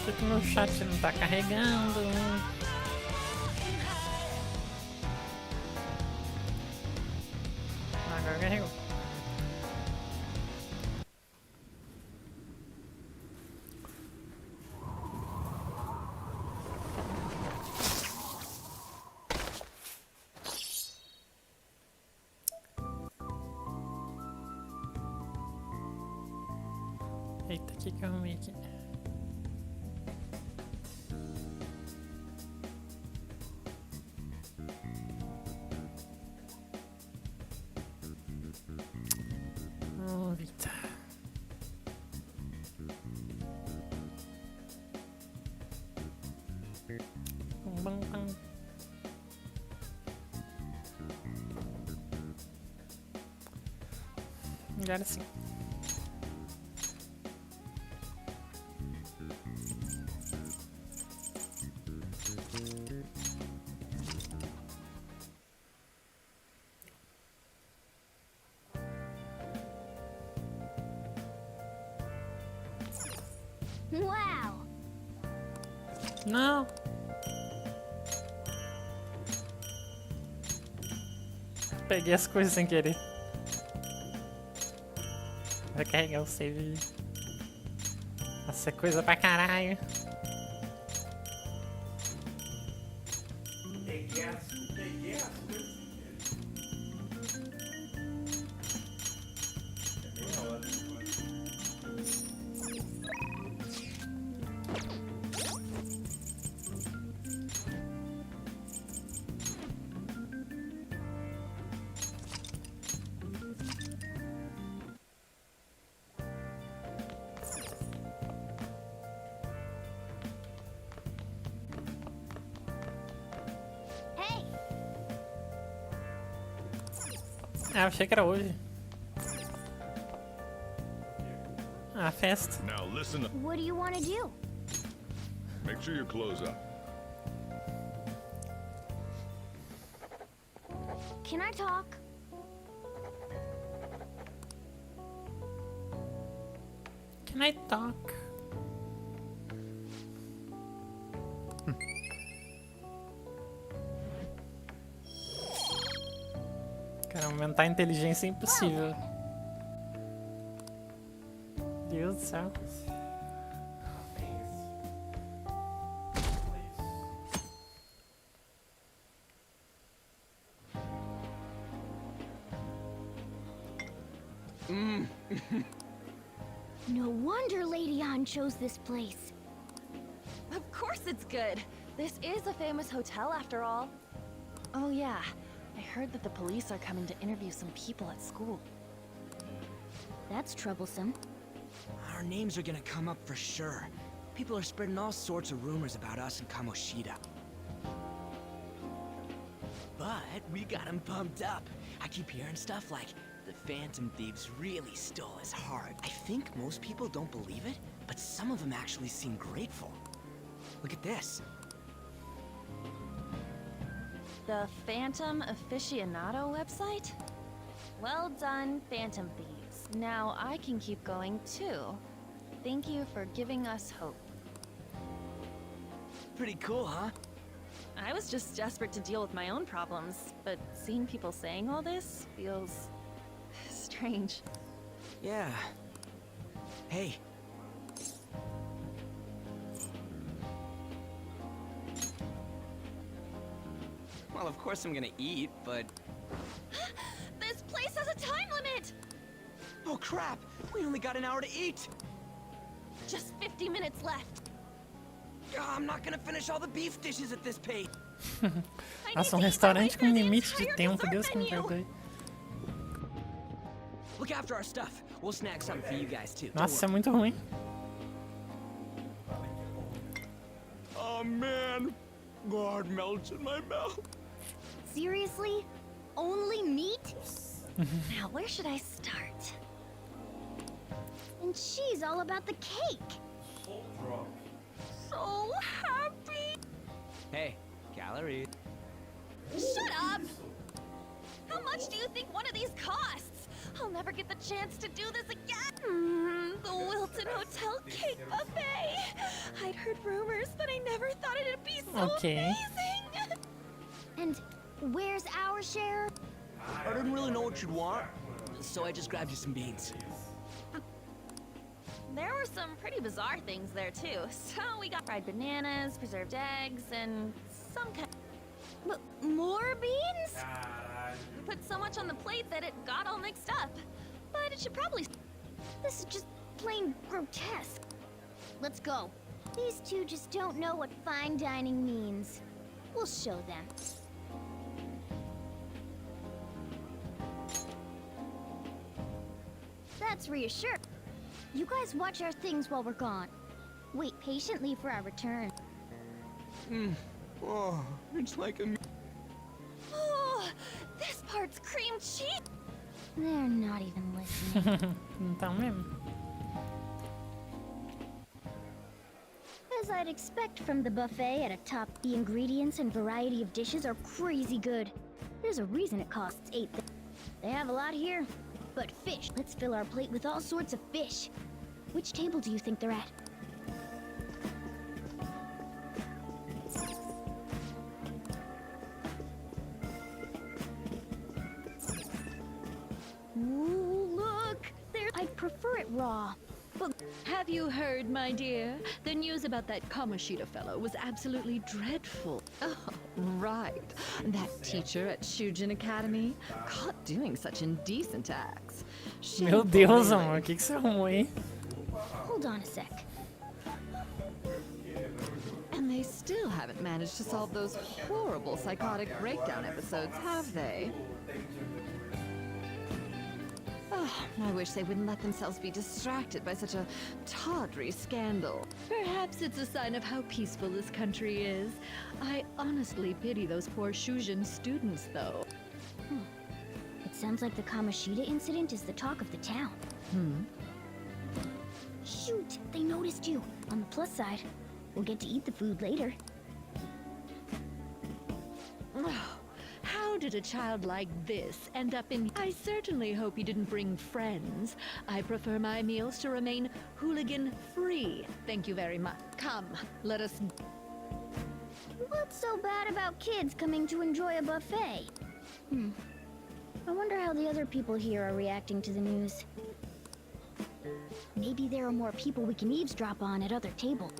Acho que meu chat não tá carregando. Agora carregou. Eita, o que eu arrumei aqui? Eita. Bam, bam. Agora sim. Wow! Não! Peguei as coisas sem querer. Vai carregar o save. Nossa, é coisa pra caralho. Peguei as coisas sem querer. É meia hora agora. Hey! Ah, eu achei que era hoje. A festa. Now listen up. What do you want to do? Make sure you close up. Can I talk? Can I talk? Cara, aumentar a inteligência é impossível. Deus do céu. No wonder Lady Anne chose this place. Of course it's good. This is a famous hotel after all. Oh yeah, I heard that the police are coming to interview some people at school. That's troublesome. Our names are gonna come up for sure. People are spreading all sorts of rumors about us in Kamoshida. But we got them pumped up. I keep hearing stuff like, the Phantom Thieves really stole his heart. I think most people don't believe it, but some of them actually seem grateful. Look at this. The Phantom Aficionado website? Well done, Phantom Thieves. Now I can keep going too. Thank you for giving us hope. Pretty cool, huh? I was just desperate to deal with my own problems, but seeing people saying all this feels strange. Yeah. Hey. Well, of course I'm gonna eat, but... This place has a time limit! Oh crap! We only got an hour to eat! Just 50 minutes left. I'm not gonna finish all the beef dishes at this pace. Nossa, restaurante com limite de tempo, Deus que me perdoe. Look after our stuff. We'll snag something for you guys too. Nossa, isso é muito ruim. Oh man, God melts in my mouth. Seriously? Only meat? Now, where should I start? And she's all about the cake. So drunk. So happy! Hey, calories. Shut up! How much do you think one of these costs? I'll never get the chance to do this again! The Wilton Hotel Cake Buffet! I'd heard rumors, but I never thought it'd be so Okay. amazing! And where's our share? I didn't really know what you'd want, so I just grabbed you some beans. There were some pretty bizarre things there too. So we got fried bananas, preserved eggs, and some kind. More beans? We put so much on the plate that it got all mixed up. But it should probably. This is just plain grotesque. Let's go. These two just don't know what fine dining means. We'll show them. That's reassuring. You guys watch our things while we're gone. Wait patiently for our return. Oh, it's like a... Oh, this part's cream cheese. They're not even listening. Então mesmo. As I'd expect from the buffet at a top, the ingredients and variety of dishes are crazy good. There's a reason it costs $8. They have a lot here. But fish. Let's fill our plate with all sorts of fish. Which table do you think they're at? Ooh, look! I'd prefer it raw. But Have you heard, my dear? The news about that Kamoshida fellow was absolutely dreadful. Oh, right. That teacher at Shujin Academy, caught doing such indecent acts. Meu Shameful, Deus, really. amor, o que você arrumou aí? hold on a sec. And they still haven't managed to solve those horrible psychotic breakdown episodes, have they? Oh, I wish they wouldn't let themselves be distracted by such a tawdry scandal. Perhaps it's a sign of how peaceful this country is. I honestly pity those poor Shujin students, though. It sounds like the Kamoshida incident is the talk of the town. Shoot, they noticed you. On the plus side, we'll get to eat the food later. Oh, how did a child like this end up in... I certainly hope you didn't bring friends. I prefer my meals to remain hooligan-free. Thank you very much. Come, let us... What's so bad about kids coming to enjoy a buffet? I wonder how the other people here are reacting to the news. Maybe there are more people we can eavesdrop on at other tables.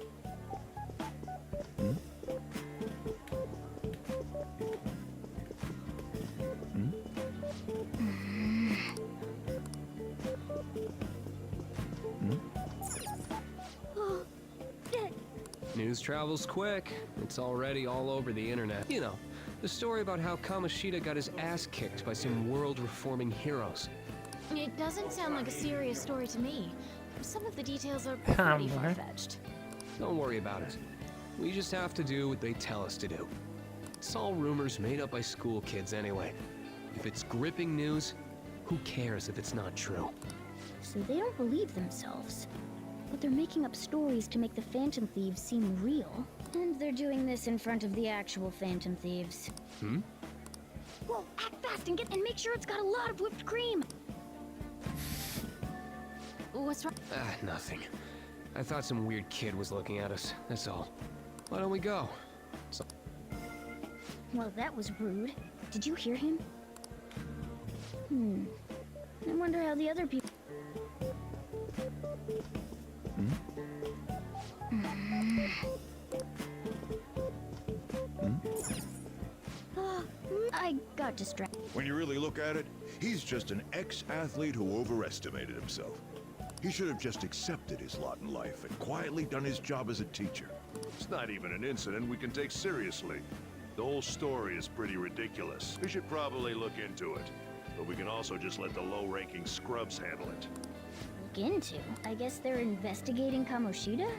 News travels quick. It's already all over the internet. You know, the story about how Kamoshida got his ass kicked by some world-reforming heroes. It doesn't sound like a serious story to me. Some of the details are pretty Amor. far-fetched. Don't worry about it. We just have to do what they tell us to do. It's all rumors made up by school kids anyway. If it's gripping news, who cares if it's not true? So they don't believe themselves. But they're making up stories to make the Phantom Thieves seem real. And they're doing this in front of the actual Phantom Thieves. Whoa, act fast and make sure it's got a lot of whipped cream. What's wrong? Nothing. I thought some weird kid was looking at us, that's all. Why don't we go? Well, that was rude. Did you hear him? I wonder how the other people... I got distracted. When you really look at it, he's just an ex-athlete who overestimated himself. He should have just accepted his lot in life and quietly done his job as a teacher. It's not even an incident we can take seriously. The whole story is pretty ridiculous. We should probably look into it. But we can also just let the low-ranking scrubs handle it. Look into? I guess they're investigating Kamoshida?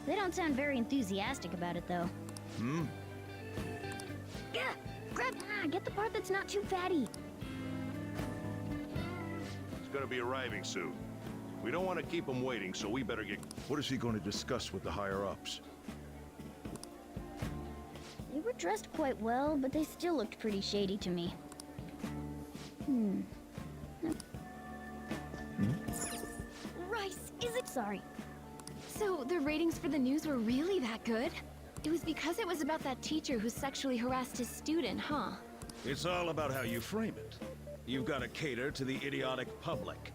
They don't sound very enthusiastic about it, though. Yeah, get the part that's not too fatty. He's gonna be arriving soon. We don't want to keep him waiting, so we better get... What is he going to discuss with the higher-ups? They were dressed quite well, but they still looked pretty shady to me. Rice Sorry. So, the ratings for the news were really that good? It was because it was about that teacher who sexually harassed his student, huh? It's all about how you frame it. You've got to cater to the idiotic public.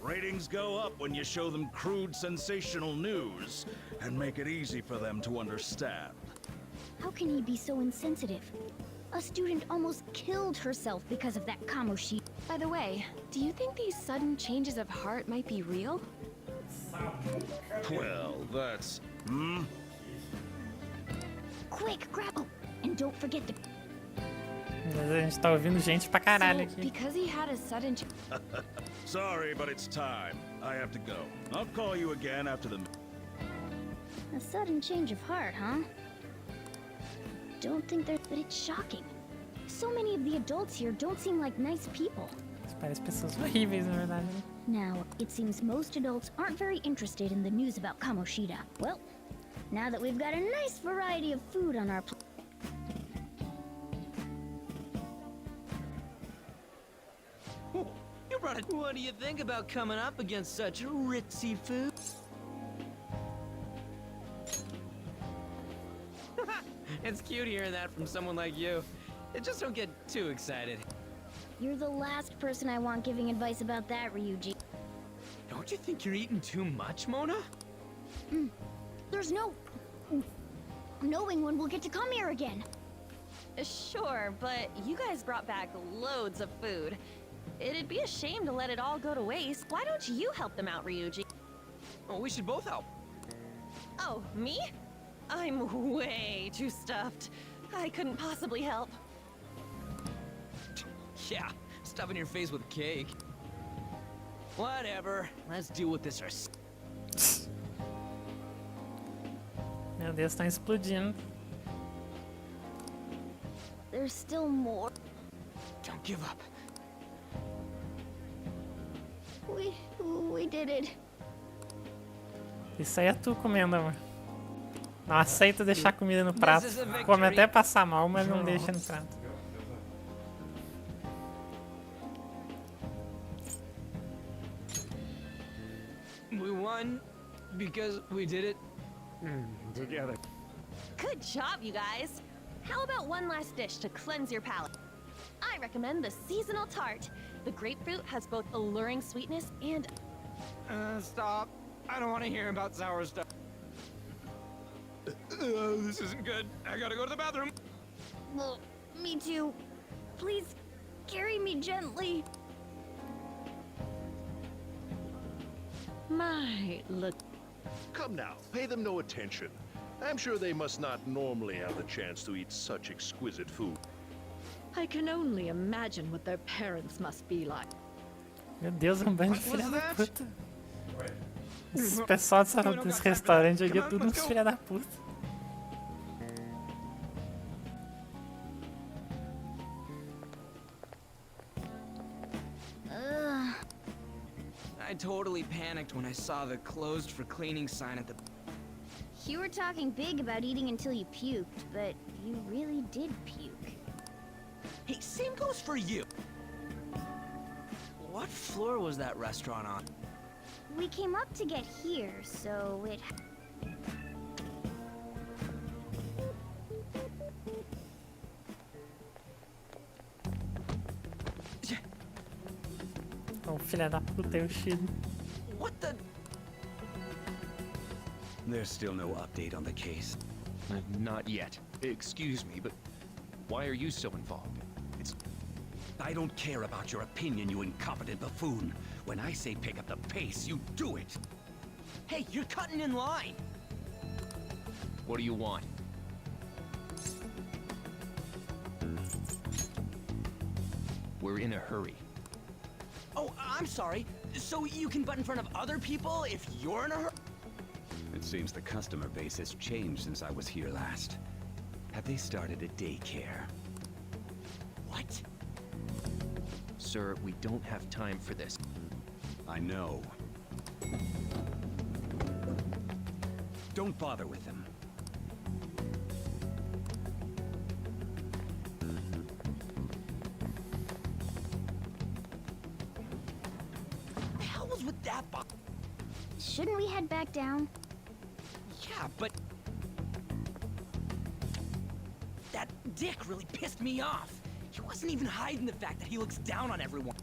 Ratings go up when you show them crude, sensational news and make it easy for them to understand. How can he be so insensitive? A student almost killed herself because of that Kamoshi. By the way, do you think these sudden changes of heart might be real? Well, that's... Quick, grab. Oh, and don't forget the. A gente tá ouvindo gente pra caralho So, aqui. because he had a sudden Sorry, but it's time. I have to go. I'll call you again after the... A sudden change of heart, huh? Don't think there's. But it's shocking. So many of the adults here don't seem like nice people. Parece pessoas horríveis, na verdade. Né? Now, it seems most adults aren't very interested in the news about Kamoshida. Well, now that we've got a nice variety of food on our plate. You brought it. What do you think about coming up against such ritzy food? It's cute hearing that from someone like you. Just don't get too excited. You're the last person I want giving advice about that, Ryuji. Don't you think you're eating too much, Mona? There's no knowing when we'll get to come here again. Sure, but you guys brought back loads of food. It'd be a shame to let it all go to waste. Why don't you help them out, Ryuji? Oh, we should both help. Oh, me? I'm way too stuffed. I couldn't possibly help. Yeah, stuffing your face with cake. Whatever. Let's deal with this ourselves. Meu Deus, estão explodindo. There's still more. Don't give up. We did it. Isso aí é tu comendo, amor. Não aceita deixar comida no prato. This is a victory. Come até passar mal, mas não deixa no prato. We won because we did it together. Good job, you guys. How about one last dish to cleanse your palate? I recommend the seasonal tart. The grapefruit has both alluring sweetness and... Stop. I don't want to hear about sour stuff. This isn't good. I gotta go to the bathroom. Well, me too. Please carry me gently. My, look. Come now, pay them no attention. I'm sure they must not normally have the chance to eat such exquisite food. I can only imagine what their parents must be like. Meu Deus, um bando de What was filha da that? puta. Esse pessoal desse restaurante aqui é tudo uns filha da puta. I totally panicked when I saw the closed for cleaning sign at the... You were talking big about eating until you puked, but you really did puke. Hey, same goes for you. What floor was that restaurant on? We came up to get here, so it... Então, filha da puta, eu cheiro. What the... There's still no update on the case. Not yet. Excuse me, but why are you so involved? I don't care about your opinion, you incompetent buffoon. When I say pick up the pace, you do it. Hey, you're cutting in line. What do you want? We're in a hurry. Oh, I'm sorry. So you can butt in front of other people if you're in a hurry? It seems the customer base has changed since I was here last. Have they started a daycare? What? Sir, we don't have time for this. I know. Don't bother with them. The hell was with that box? shouldn't we head back down? Yeah, but... That dick really pissed me off. He wasn't even hiding the fact that he looks down on everyone.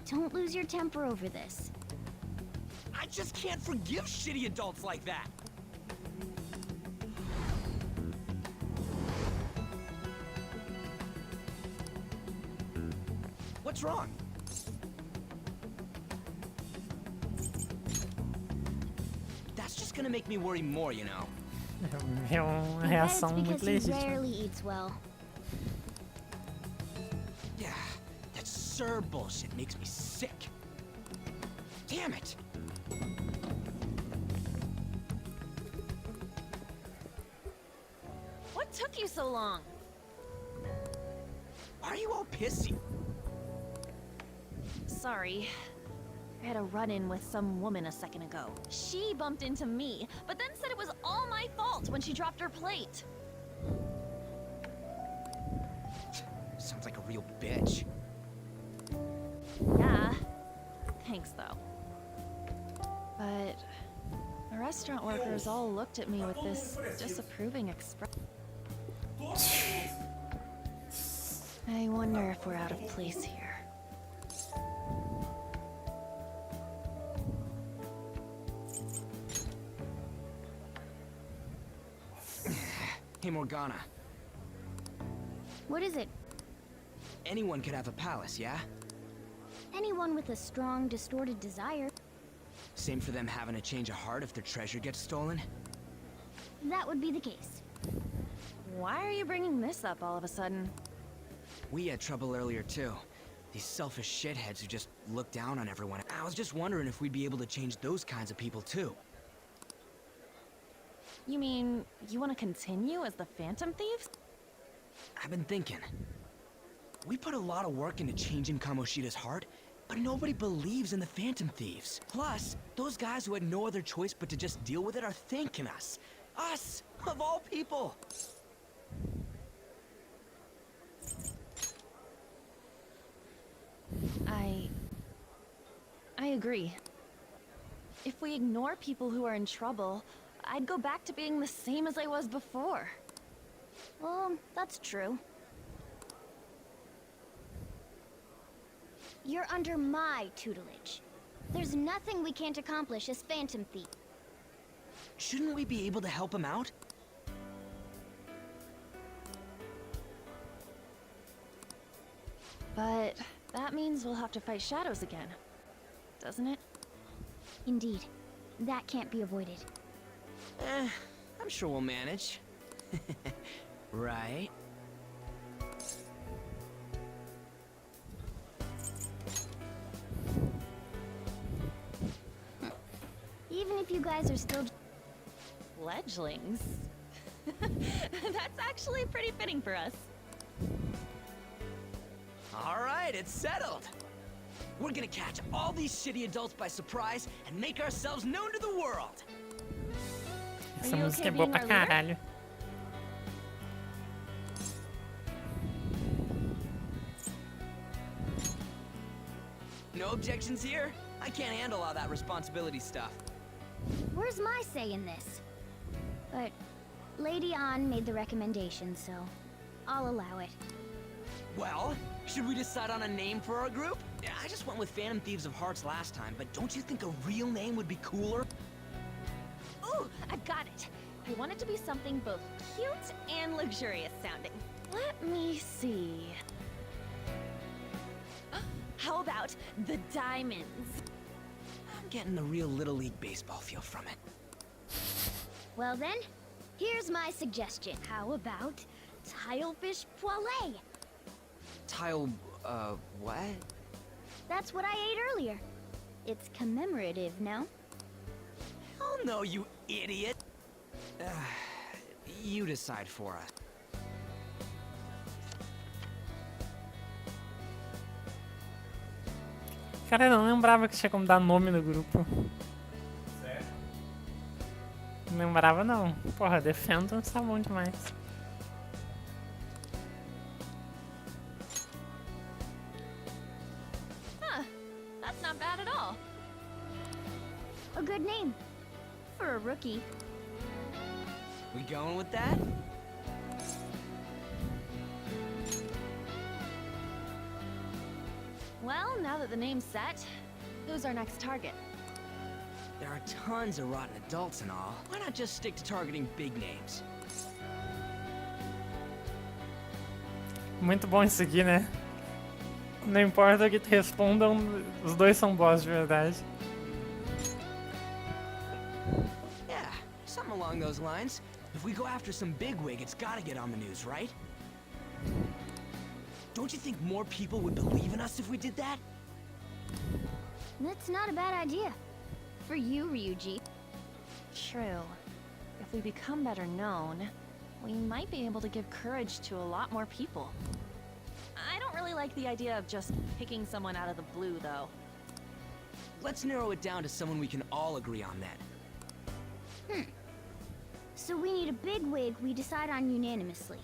Don't lose your temper over this. I just can't forgive shitty adults like that. What's wrong? That's just gonna make me worry more, you know. É uma I bet reação it's muito because he legítima. rarely eats well. Yeah, that Sir bullshit makes me sick. Damn it! What took you so long? Why are you all pissy? Sorry. I had a run-in with some woman a second ago. She bumped into me, but then said it was all my fault when she dropped her plate. Sounds like a real bitch. Yeah. Thanks, though. But the restaurant workers all looked at me with this disapproving expression. I wonder if we're out of place here. Hey, Morgana. What is it? Anyone could have a palace, yeah? Anyone with a strong, distorted desire. Same for them having a change of heart if their treasure gets stolen? That would be the case. Why are you bringing this up all of a sudden? We had trouble earlier, too. These selfish shitheads who just look down on everyone. I was just wondering if we'd be able to change those kinds of people, too. You mean, you want to continue as the Phantom Thieves? I've been thinking. We put a lot of work into changing Kamoshida's heart, but nobody believes in the Phantom Thieves. Plus, those guys who had no other choice but to just deal with it are thanking us. Us, of all people! I agree. If we ignore people who are in trouble, I'd go back to being the same as I was before. Well, that's true. You're under my tutelage. There's nothing we can't accomplish as Phantom Thief. Shouldn't we be able to help him out? But that means we'll have to fight shadows again, doesn't it? Indeed. That can't be avoided. I'm sure we'll manage. Right? Even if you guys are still... Fledglings? That's actually pretty fitting for us. Alright, it's settled! We're gonna catch all these shitty adults by surprise and make ourselves known to the world! Essa you música okay é boa being pra our leader? caralho. No objections here? I can't handle all that responsibility stuff. Where's my say in this? But Lady An made the recommendation, so I'll allow it. Well, should we decide on a name for our group? Yeah, I just went with Phantom Thieves of Hearts last time, but don't you think a real name would be cooler? Ooh, I got it. I want it to be something both cute and luxurious sounding. Let me see. How about the Diamonds? I'm getting the real Little League Baseball feel from it. Well then, here's my suggestion. How about Tilefish Poêlée? What? That's what I ate earlier. It's commemorative, no? Hell no, you idiot! You decide for us. Cara, eu não lembrava que tinha como dar nome no grupo. Sério? Não lembrava não. Porra, Defendam tá bom demais. Huh, that's not bad at all. A good name. for a rookie. We going with that? Well, now that the name's set, who's our next target? There are tons of rotten adults and all. Why not just stick to targeting big names? Muito bom isso aqui, né? Não importa o que te respondam, os dois são boss de verdade. Yeah, something along those lines. If we go after some bigwig, it's gotta get on the news, right? Don't you think more people would believe in us if we did that? That's not a bad idea. For you, Ryuji. True. If we become better known, we might be able to give courage to a lot more people. I don't really like the idea of just picking someone out of the blue, though. Let's narrow it down to someone we can all agree on then. So we need a bigwig we decide on unanimously.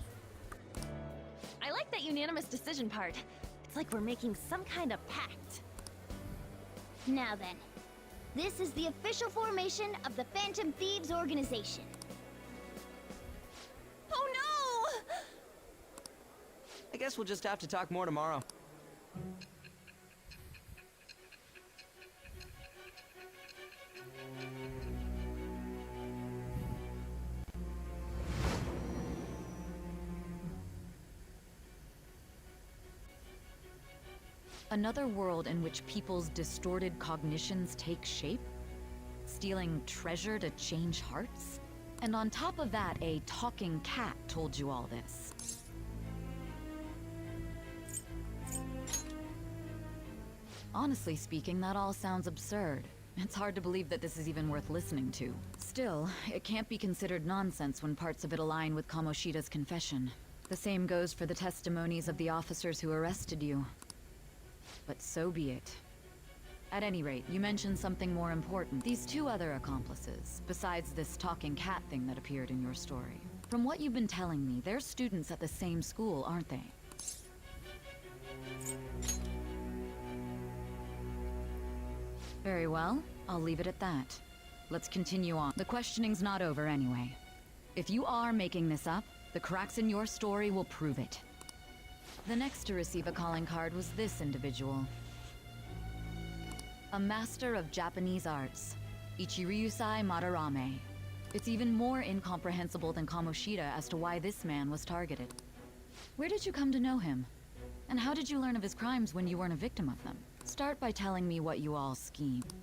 I like that unanimous decision part. It's like we're making some kind of pact. Now then, this is the official formation of the Phantom Thieves organization. Oh no! I guess we'll just have to talk more tomorrow. Another world in which people's distorted cognitions take shape? Stealing treasure to change hearts? And on top of that, a talking cat told you all this. Honestly speaking, that all sounds absurd. It's hard to believe that this is even worth listening to. Still, it can't be considered nonsense when parts of it align with Kamoshida's confession. The same goes for the testimonies of the officers who arrested you. But so be it. At any rate, you mentioned something more important. These two other accomplices, besides this talking cat thing that appeared in your story. From what you've been telling me, they're students at the same school, aren't they? Very well. I'll leave it at that. Let's continue on. The questioning's not over anyway. If you are making this up, the cracks in your story will prove it. The next to receive a calling card was this individual. A master of Japanese arts, Ichiryusai Madarame. It's even more incomprehensible than Kamoshida as to why this man was targeted. Where did you come to know him? And how did you learn of his crimes when you weren't a victim of them? Start by telling me what you all schemed.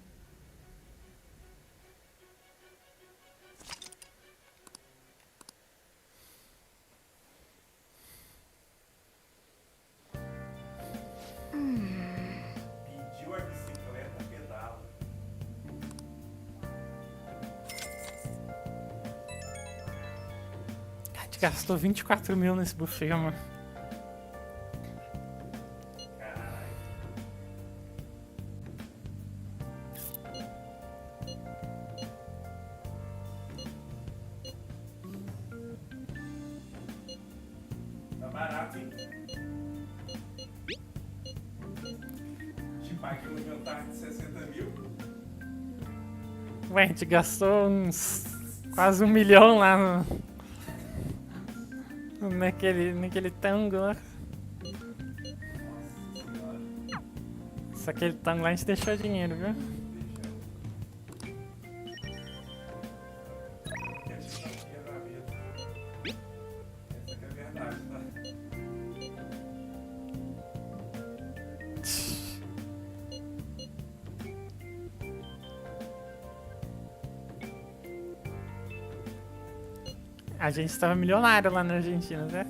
Pediu a bicicleta pedala. A gente gastou 24 mil nesse buffet, mano. Tá barato, hein? Te paguei um jantar de 60 mil. Ué, a gente gastou uns quase 1 milhão lá naquele tango lá. Só aquele tango lá a gente deixou dinheiro, viu? Essa que é a verdade, tá? A gente tava milionário lá na Argentina, né?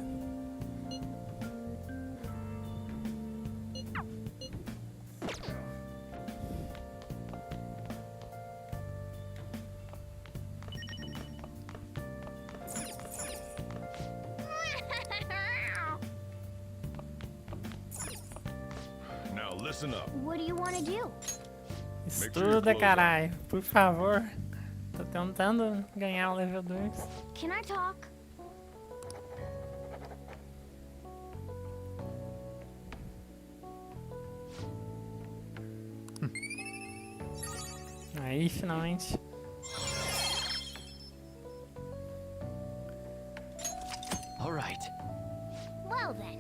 Now listen up. What do you want to do? Estuda, caralho. Por favor. Tô tentando ganhar o level 2. Can I talk? Aí, finalmente. All right. Well then.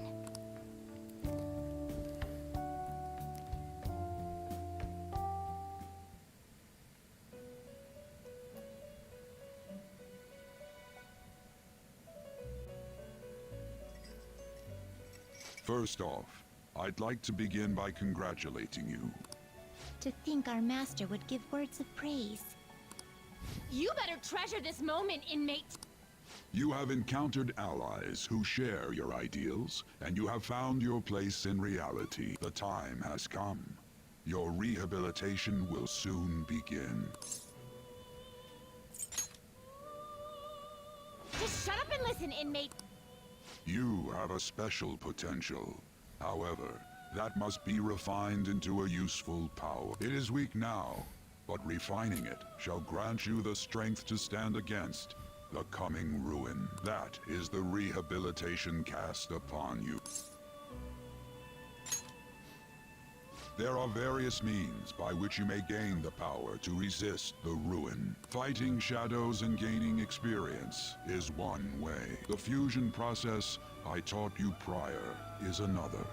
First off, I'd like to begin by congratulating you. To think our master would give words of praise. You better treasure this moment, inmate. You have encountered allies who share your ideals, and you have found your place in reality. The time has come. Your rehabilitation will soon begin. Just shut up and listen, inmate. You have a special potential. However, that must be refined into a useful power. It is weak now, but refining it shall grant you the strength to stand against the coming ruin. That is the rehabilitation cast upon you. There are various means by which you may gain the power to resist the ruin. Fighting shadows and gaining experience is one way. The fusion process I taught you prior is another.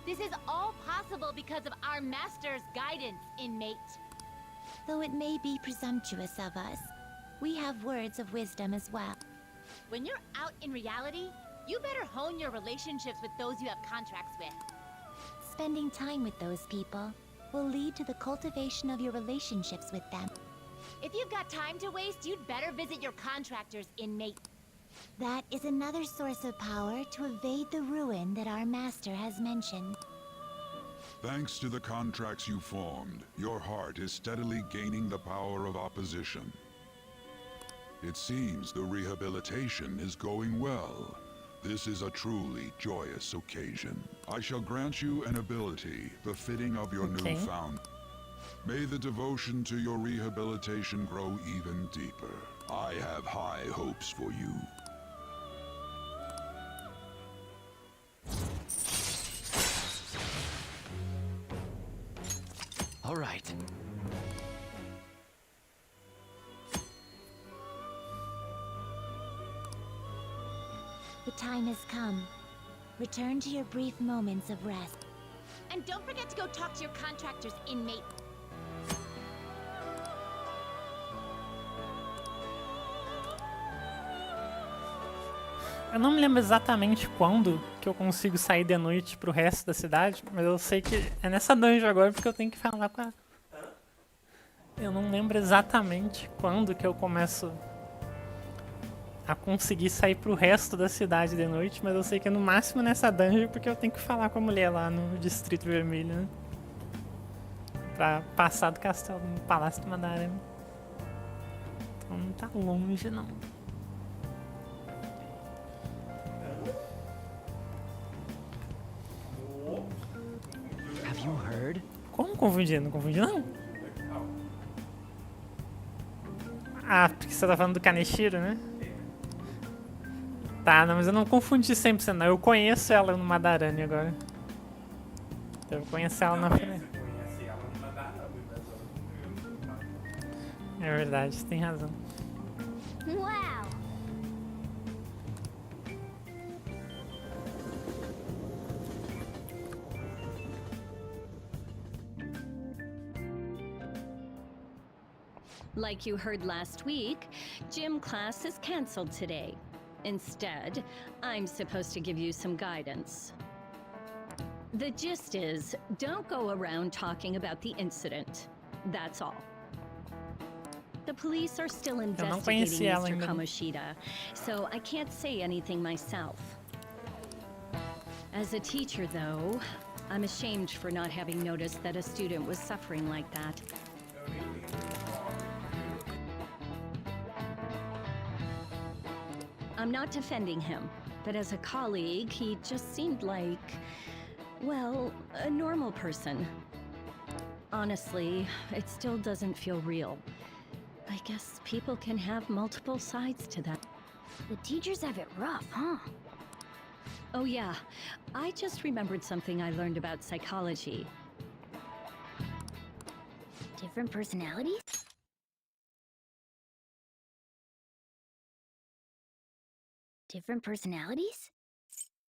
This is all possible because of our master's guidance, inmate. Though it may be presumptuous of us, we have words of wisdom as well. When you're out in reality, you better hone your relationships with those you have contracts with. Spending time with those people will lead to the cultivation of your relationships with them. If you've got time to waste, you'd better visit your contractors, inmate. That is another source of power to evade the ruin that our master has mentioned. Thanks to the contracts you formed, your heart is steadily gaining the power of opposition. It seems the rehabilitation is going well. This is a truly joyous occasion. I shall grant you an ability befitting of your newfound. May the devotion to your rehabilitation grow even deeper. I have high hopes for you. All right. The time has come. Return to your brief moments of rest. And don't forget to go talk to your contractors, inmate. Eu não me lembro exatamente quando que eu consigo sair de noite pro resto da cidade, mas eu sei que é nessa dungeon agora porque eu tenho que falar com a... Eu não lembro exatamente quando que eu começo a conseguir sair pro resto da cidade de noite, mas eu sei que é no máximo nessa dungeon porque eu tenho que falar com a mulher lá no Distrito Vermelho, né? Pra passar do castelo, no Palácio de Madara. Então não tá longe não. Have you heard? Como confundir? Não confundi não? Ah, porque você tá falando do Kaneshiro, né? Tá, não, mas eu não confundi 100% não. Eu conheço ela no Madarani agora. Eu conheço ela na frente. É verdade, você tem razão. Wow! Like you heard last week, gym class is canceled today. Instead, I'm supposed to give you some guidance. The gist is, don't go around talking about the incident. That's all. The police are still investigating Mr. Kamoshida, so I can't say anything myself. As a teacher, though, I'm ashamed for not having noticed that a student was suffering like that. I'm not defending him, but as a colleague, he just seemed like, well, a normal person. Honestly, it still doesn't feel real. I guess people can have multiple sides to that. The teachers have it rough, huh? Oh yeah, I just remembered something I learned about psychology. Different personalities? Different personalities?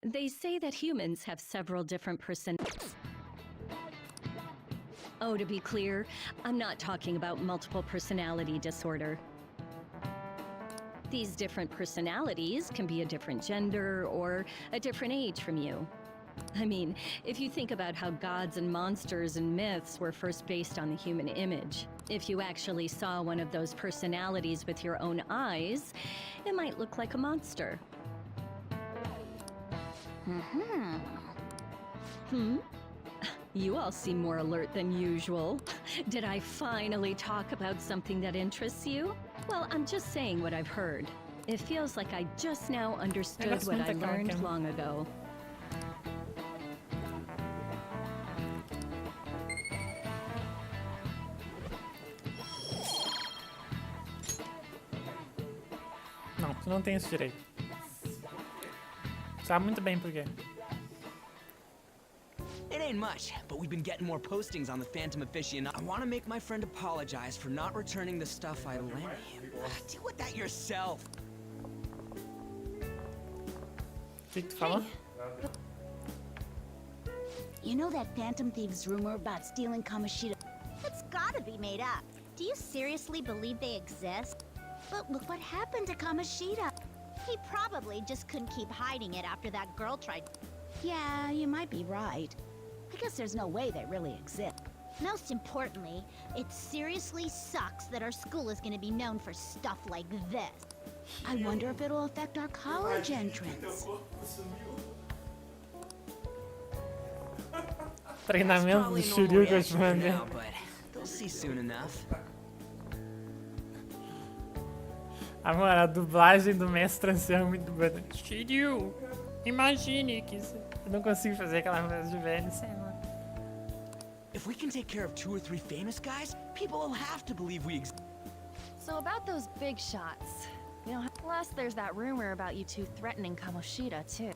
They say that humans have several different Oh, to be clear, I'm not talking about multiple personality disorder. These different personalities can be a different gender or a different age from you. I mean, if you think about how gods and monsters and myths were first based on the human image, if you actually saw one of those personalities with your own eyes, it might look like a monster. You all seem more alert than usual. Did I finally talk about something that interests you? Well, I'm just saying what I've heard. It feels like I just now understood what I learned long ago. Não, tu não tem esse direito. Sabe muito bem por quê. It ain't much, but we've been getting more postings on the Phantom Aficionado. I want to make my friend apologize for not returning the stuff I lent him. Deal with that yourself. O que tu falou? You know that Phantom Thieves rumor about stealing Kamoshida? It's gotta be made up. Do you seriously believe they exist? But look what happened to Kamoshida. He probably just couldn't keep hiding it after that girl tried. Yeah, you might be right. I guess there's no way they really exist. Most importantly, it seriously sucks that our school is gonna be known for stuff like this. I wonder if it'll affect our college entrance. Treinamento do Shiryu que eu te mandei. But they'll see soon enough. Amor, a dublagem do mestre ancião é muito boa. Shiryu, imagine que isso... Eu não consigo fazer aquela voz de velho, sei lá. If we can take care of 2 or 3 famous guys, people will have to believe we exist. So about those big shots, you know, plus there's that rumor about you two threatening Kamoshida too.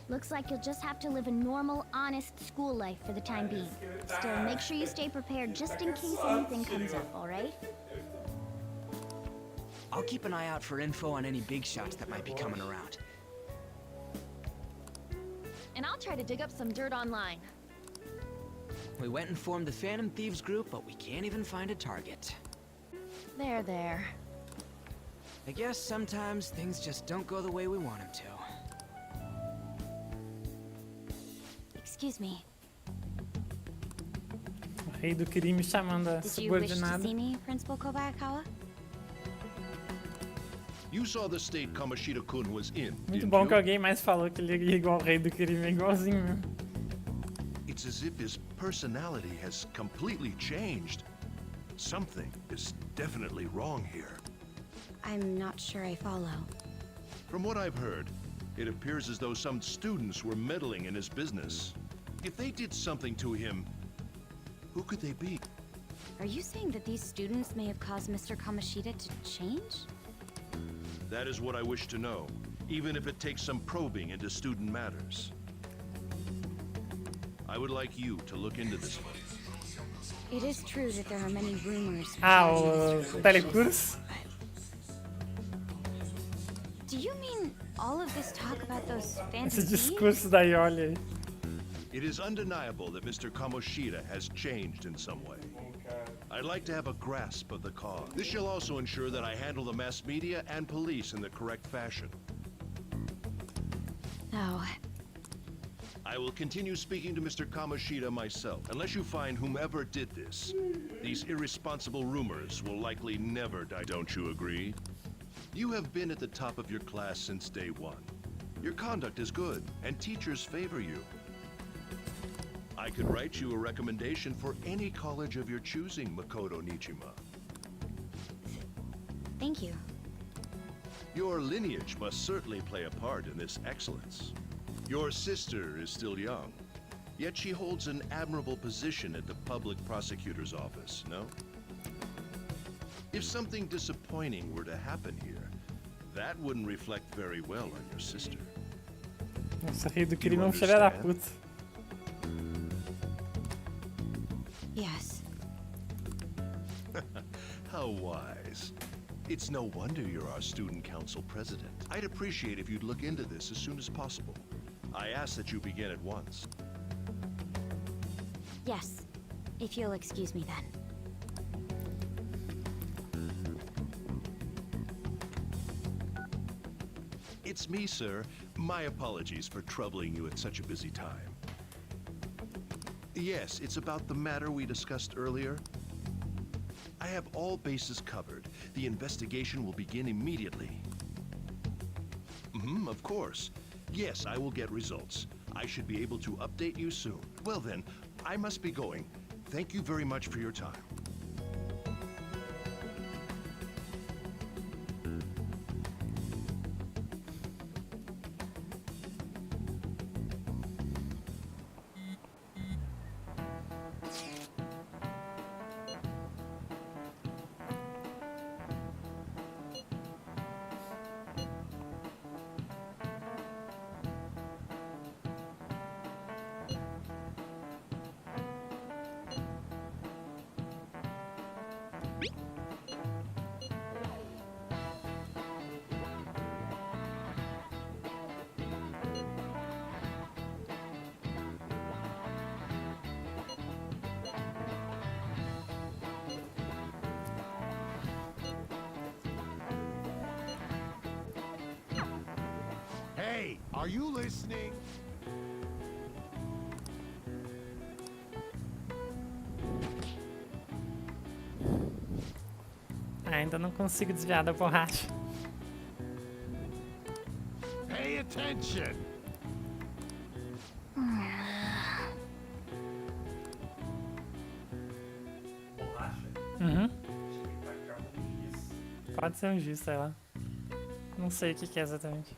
Looks like you'll just have to live a normal, honest school life for the time being. Still, make sure you stay prepared just in case anything comes up, alright? I'll keep an eye out for info on any big shots that might be coming around. And I'll try to dig up some dirt online. We went and formed the Phantom Thieves group, but we can't even find a target. There. I guess sometimes things just don't go the way we want them to. Excuse me. O rei do crime chamando a Did you wish to subordinada. see me, Principal Kobayakawa? You saw the state Kamoshida-kun was in, Muito didn't bom you? que alguém mais falou que ele é igual ao rei do crime, é igualzinho mesmo. It's as if his personality has completely changed. Something is definitely wrong here. I'm not sure I follow. From what I've heard, it appears as though some students were meddling in his business. If they did something to him, who could they be? Are you saying that these students may have caused Mr. Kamoshida to change? That is what I wish to know, even if it takes some probing into student matters. I would like you to look into this one. It is true that there are many rumors. Ah, o telecurso? Do you mean all of this talk about those fancy Esse discurso da Yoli aí. It is undeniable that Mr. Kamoshida has changed in some way. I'd like to have a grasp of the cause. This shall also ensure that I handle the mass media and police in the correct fashion. Oh, I will continue speaking to Mr. Kamoshida myself. Unless you find whomever did this, these irresponsible rumors will likely never die. Don't you agree? You have been at the top of your class since day one. Your conduct is good, and teachers favor you. I could write you a recommendation for any college of your choosing, Makoto Nichima. thank you. Your lineage must certainly play a part in this excellence. Your sister is still young, yet she holds an admirable position at the public prosecutor's office, no? If something disappointing were to happen here, that wouldn't reflect very well on your sister. Nossa, rei do crime é um filho da puta. Yes. How wise. It's no wonder you're our student council president. I'd appreciate if you'd look into this as soon as possible. I ask that you begin at once. Yes, if you'll excuse me then. It's me, sir. My apologies for troubling you at such a busy time. Yes, it's about the matter we discussed earlier. I have all bases covered. The investigation will begin immediately. Of course. Yes, I will get results. I should be able to update you soon. Well then, I must be going. Thank you very much for your time. Hey, are you listening? Ainda não consigo desviar da borracha. Pay attention. Pode ser um giz, sei lá. Não sei o que é exatamente.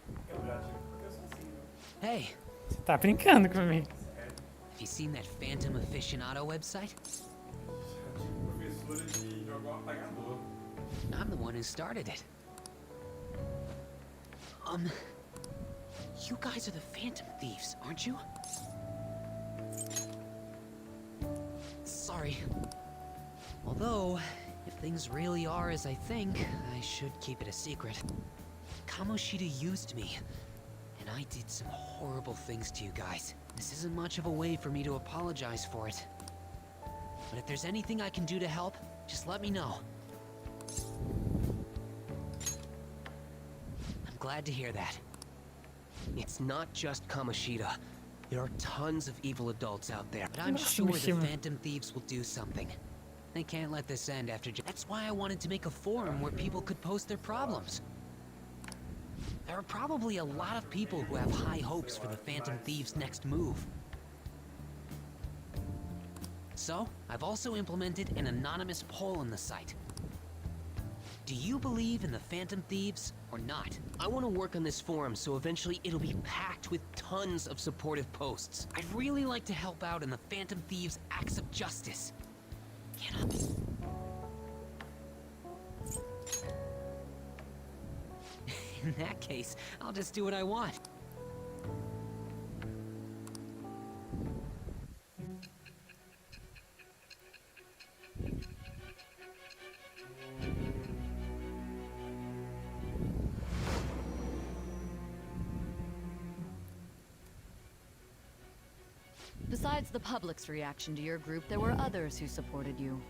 Hey, Você tá brincando comigo. have you seen that Phantom Aficionado website? Professora de jogar um apagador. I'm the one who started it. You guys are the Phantom Thieves, aren't you? Sorry. Although, if things really are as I think, I should keep it a secret. Kamoshida used me, and I did some horrible things to you guys. This isn't much of a way for me to apologize for it. But if there's anything I can do to help, just let me know. I'm glad to hear that. It's not just Kamoshida. There are tons of evil adults out there. But I'm Nossa, sure the Mishima. Phantom Thieves will do something. They can't let this end after That's why I wanted to make a forum where people could post their problems. There are probably a lot of people who have high hopes for the Phantom Thieves' next move. So, I've also implemented an anonymous poll on the site. Do you believe in the Phantom Thieves or not? I want to work on this forum so eventually it'll be packed with tons of supportive posts. I'd really like to help out in the Phantom Thieves' acts of justice. Cannot. In that case, I'll just do what I want. Besides the public's reaction to your group, there were others who supported you.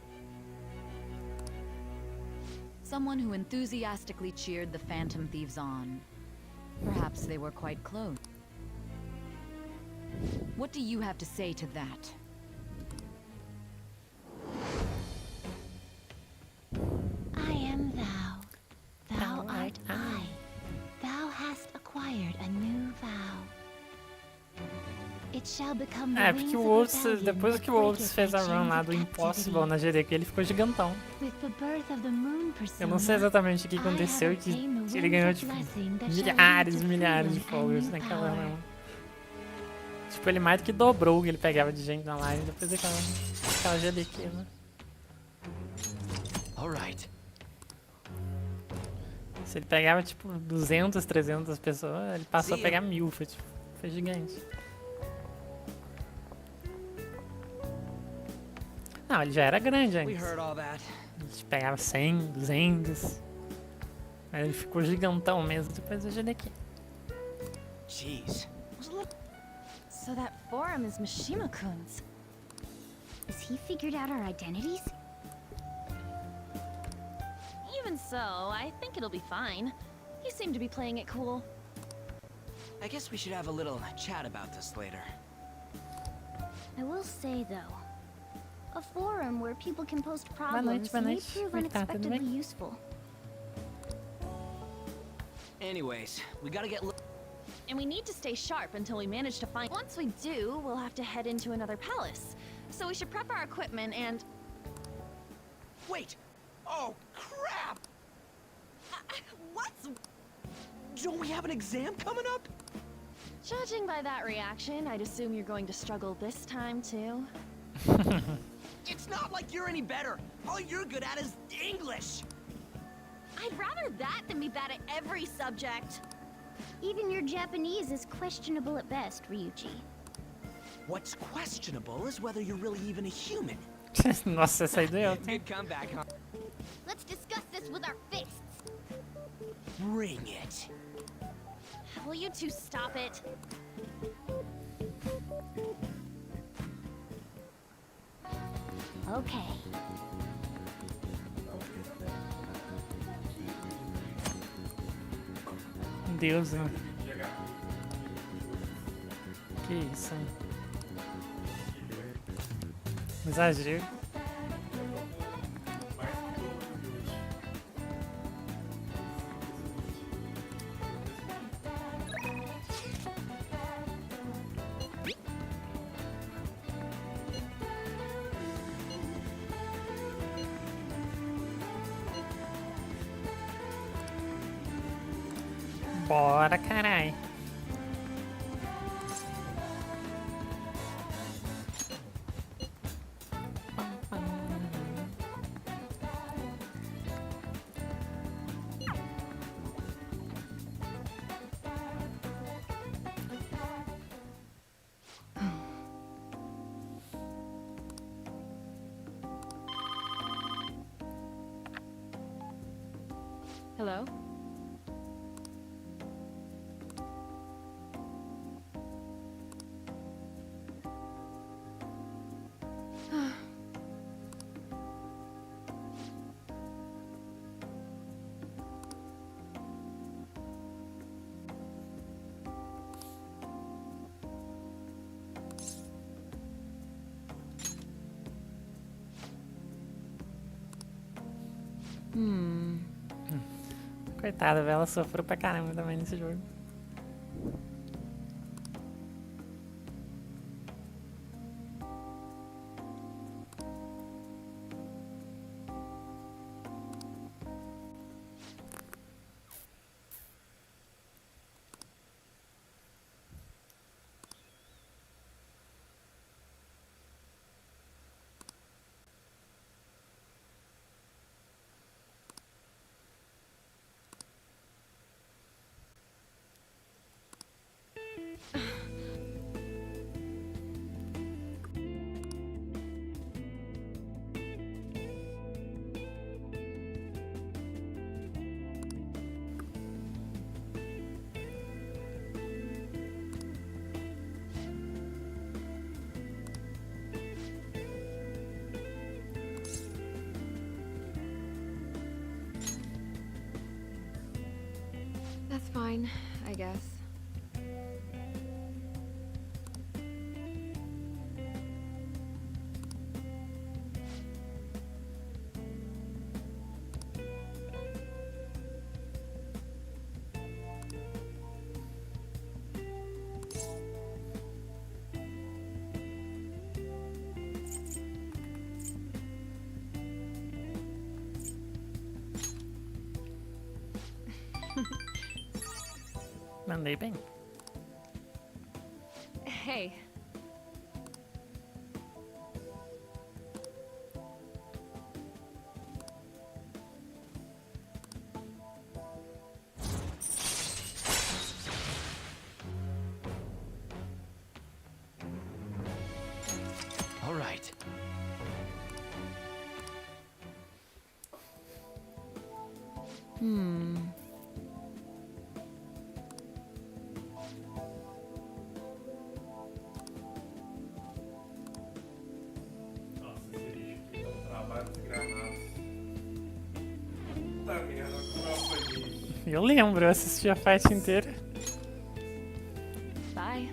Someone who enthusiastically cheered the Phantom Thieves on. Perhaps they were quite close. What do you have to say to that? I am thou. Thou art I. Thou hast acquired a new vow. It shall become the É, wings porque o of Wolves, rebellion depois that que o Wolves breaketh fez the a run chains lá of do Impossible captivity. na GD, ele ficou gigantão. With the birth of the moon Eu não sei persona, exatamente o que aconteceu e que ele ganhou, tipo, milhares e milhares de followers naquela run. Tipo, ele mais do que dobrou o que ele pegava de gente na live depois daquela GD aqui, né? Alright. Se ele pegava, tipo, 200, 300 pessoas, ele passou a pegar 1000, foi gigante. Não, ele já era grande We antes. heard all that. A gente pegava 100, 200. Aí ele ficou gigantão mesmo depois do GDQ. Jeez. So that forum is Mishima-kun's. Has he figured out our identities? Even so, I think it'll be fine. He seemed to be playing it cool. I guess we should have a little chat about this later. I will say, though, a forum where people can post problems may prove Como é que tá? Tudo unexpectedly bem? useful. Anyways, we gotta get And we need to stay sharp until we manage to find. Once we do, we'll have to head into another palace. So we should prep our equipment and. Wait! Oh, crap! What's... Don't we have an exam coming up? Judging by that reaction, I'd assume you're going to struggle this time too. It's not like you're any better. All you're good at is English. I'd rather that than be bad at every subject. Even your Japanese is questionable at best, Ryuji. What's questionable is whether you're really even a human. Nossa, essa aí doeu. Good comeback, huh? Let's discuss this with our fists. Bring it. Will you two stop it? Okay. Deus, né? Que isso, hein? Exagero. Bora, carai. Hello? Coitada, ela sofreu pra caramba também nesse jogo. That's fine, I guess. Mandei bem. Hey. All right. Eu lembro, eu assisti a fight inteira. Bye.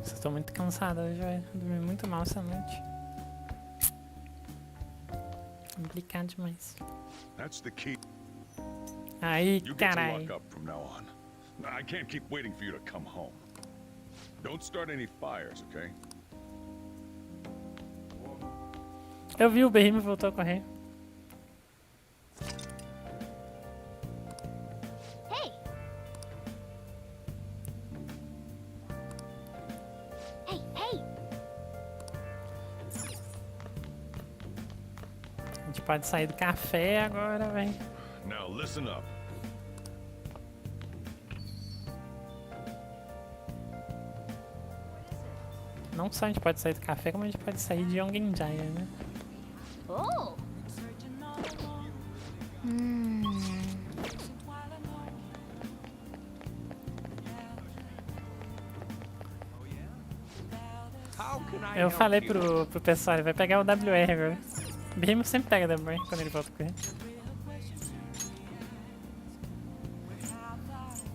Estou muito cansada hoje, velho. Dormi muito mal essa noite. Complicado demais. That's the key. Aí, You get to carai. lock up from now on. I can't keep waiting for you to come home. Don't start any fires, okay? Eu vi o Behemoth voltou a correr. Hey! Hey, hey! A gente pode sair do café agora, velho. Now listen up. Não só a gente pode sair do café, como a gente pode sair de Yongenjaya, né? Oh! Eu falei pro pessoal, ele vai pegar o WR agora. O Behemoth sempre pega o WR quando ele volta a correr.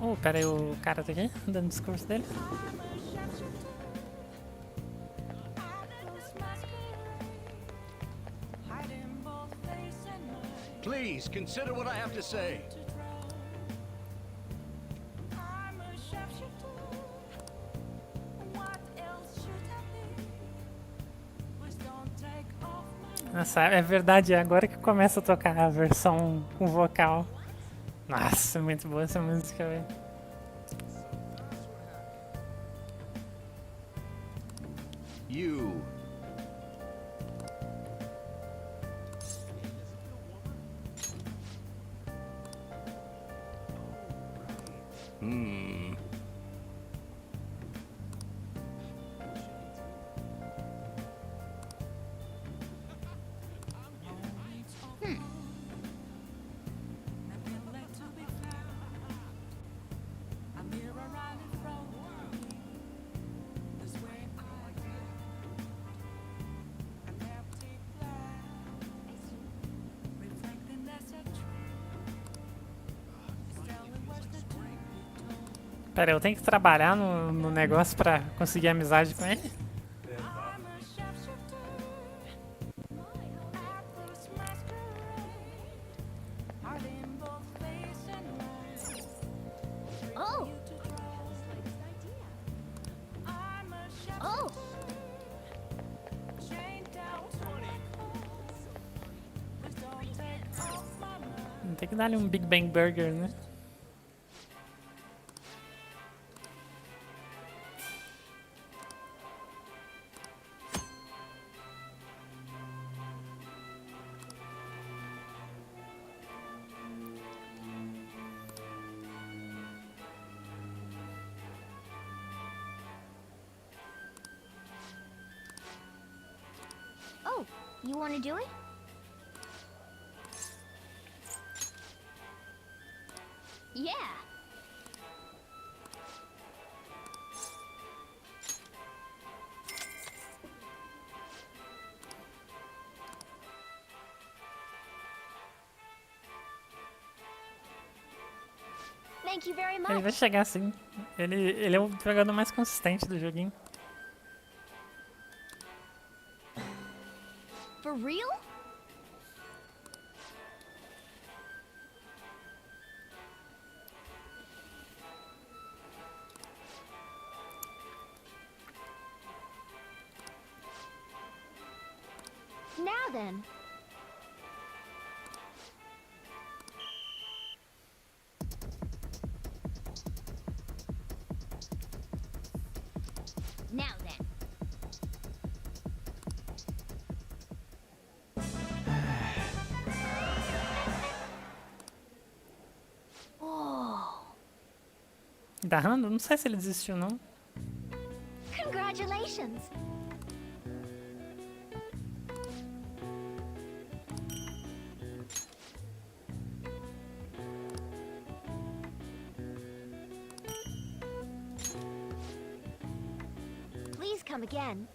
Oh, pera aí, o cara tá aqui, dando discurso dele. Please consider what I have to say. Nossa, é verdade, é agora que começa a tocar a versão com vocal. Nossa, muito boa essa música, velho. You. Hmm. Pera, eu tenho que trabalhar no negócio pra conseguir amizade com ele? Oh! Oh! Tem que dar-lhe um Big Bang Burger, né? Oh, you want to do it? Yeah. Thank you very Ele much. vai chegar assim. Ele é o jogador mais consistente do joguinho. For real? Now then. Now then. Dando? Não sei se ele desistiu, não. Congratulations! Please come again.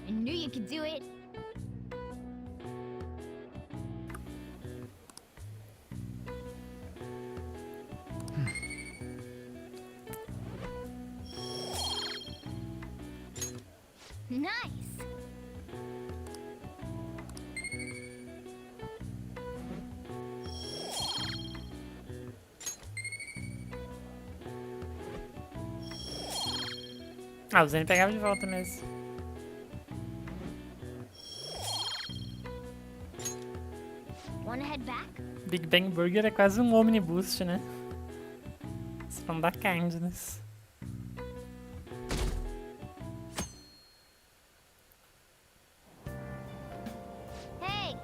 I knew you could do it. Nice. Ah, o Zane pegava de volta mesmo. Wanna head back? Big Bang Burger é quase um Omnibus, né? Spam da Kindness. Hey!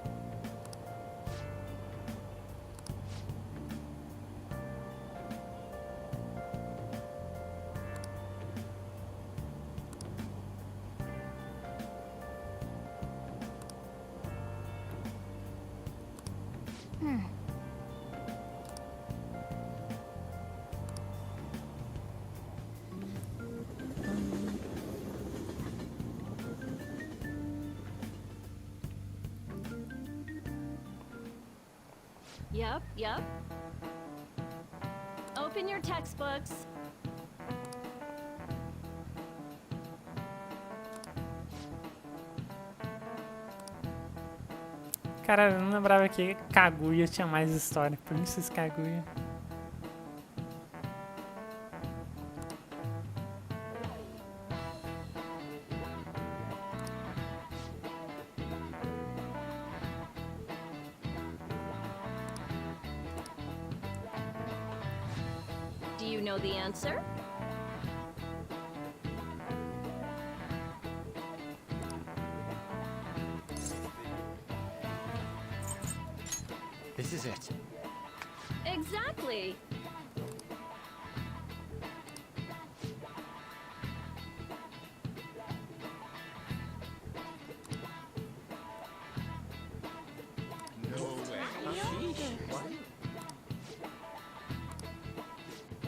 Yep. Open your textbooks. Cara, eu não lembrava que Kaguya tinha mais história. Princess Kaguya. Do you know the answer? This is it. Exactly.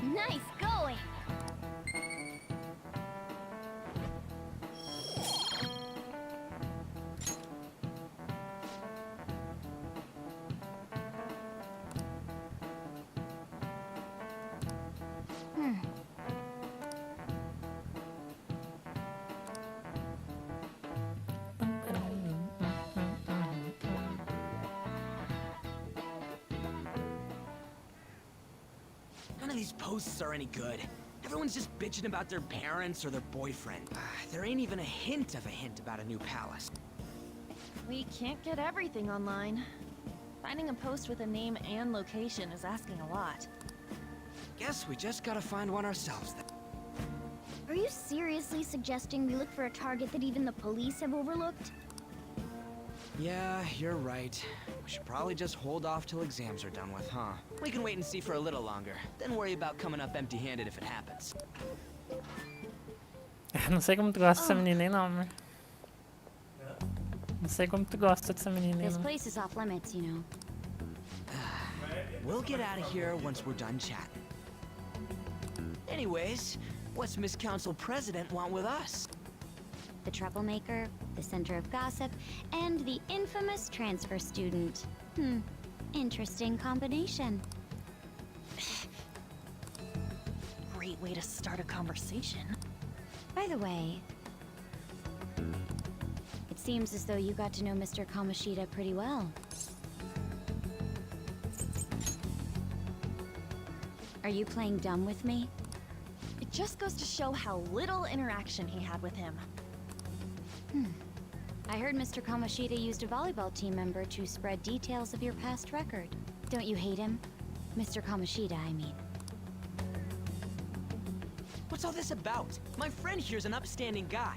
Nice going! None of these posts are any good. Everyone's just bitching about their parents or their boyfriend. There ain't even a hint about a new palace. We can't get everything online. Finding a post with a name and location is asking a lot. Guess we just gotta find one ourselves then. Are you seriously suggesting we look for a target that even the police have overlooked? Yeah, you're right. We should probably just hold off till exams are done with, huh? We can wait and see for a little longer, then worry about coming up empty-handed if it happens. Não sei como tu gosta dessa menina aí não, né? Não sei como tu gosta dessa menina aí This não. place is off limits, you know. We'll get out of here once we're done chatting. Anyways, what's Miss Council President want with us? The troublemaker, the center of gossip, and the infamous transfer student. Interesting combination. Great way to start a conversation. By the way, it seems as though you got to know Mr. Kamoshida pretty well. Are you playing dumb with me? It just goes to show how little interaction he had with him. I heard Mr. Kamoshida used a volleyball team member to spread details of your past record. Don't you hate him? Mr. Kamoshida, I mean. What's all this about? My friend here's an upstanding guy.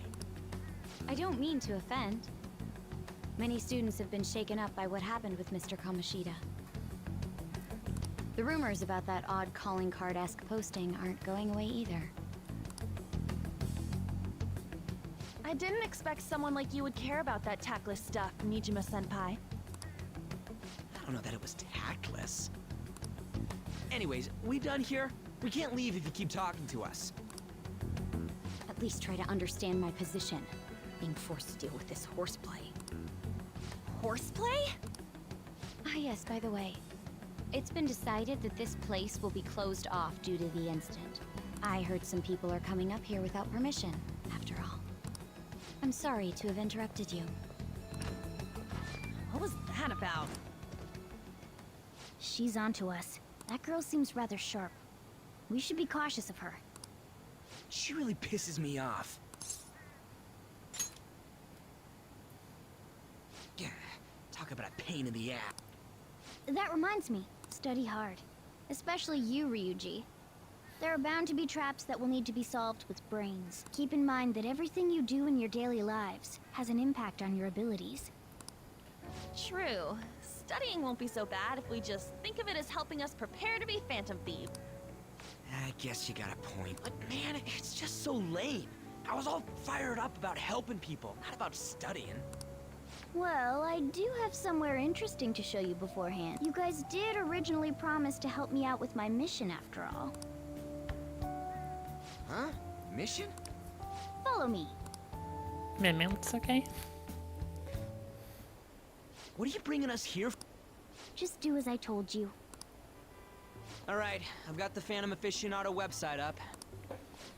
I don't mean to offend. Many students have been shaken up by what happened with Mr. Kamoshida. The rumors about that odd calling card-esque posting aren't going away either. I didn't expect someone like you would care about that tactless stuff, Nijima-senpai. I don't know that it was tactless. Anyways, we done here? We can't leave if you keep talking to us. At least try to understand my position. Being forced to deal with this horseplay. Horseplay? Ah yes, by the way. It's been decided that this place will be closed off due to the incident. I heard some people are coming up here without permission, after all. I'm sorry to have interrupted you. What was that about? She's onto us. That girl seems rather sharp. We should be cautious of her. She really pisses me off. Yeah, talk about a pain in the ass. That reminds me, study hard. Especially you, Ryuji. There are bound to be traps that will need to be solved with brains. Keep in mind that everything you do in your daily lives has an impact on your abilities. True. Studying won't be so bad if we just think of it as helping us prepare to be Phantom Thieves. I guess you got a point. But man, it's just so lame. I was all fired up about helping people, not about studying. Well, I do have somewhere interesting to show you beforehand. You guys did originally promise to help me out with my mission after all. Huh? Mission? Follow me. Mementos, okay? What are you bringing us here for? Just do as I told you. Alright, I've got the Phantom Aficionado website up.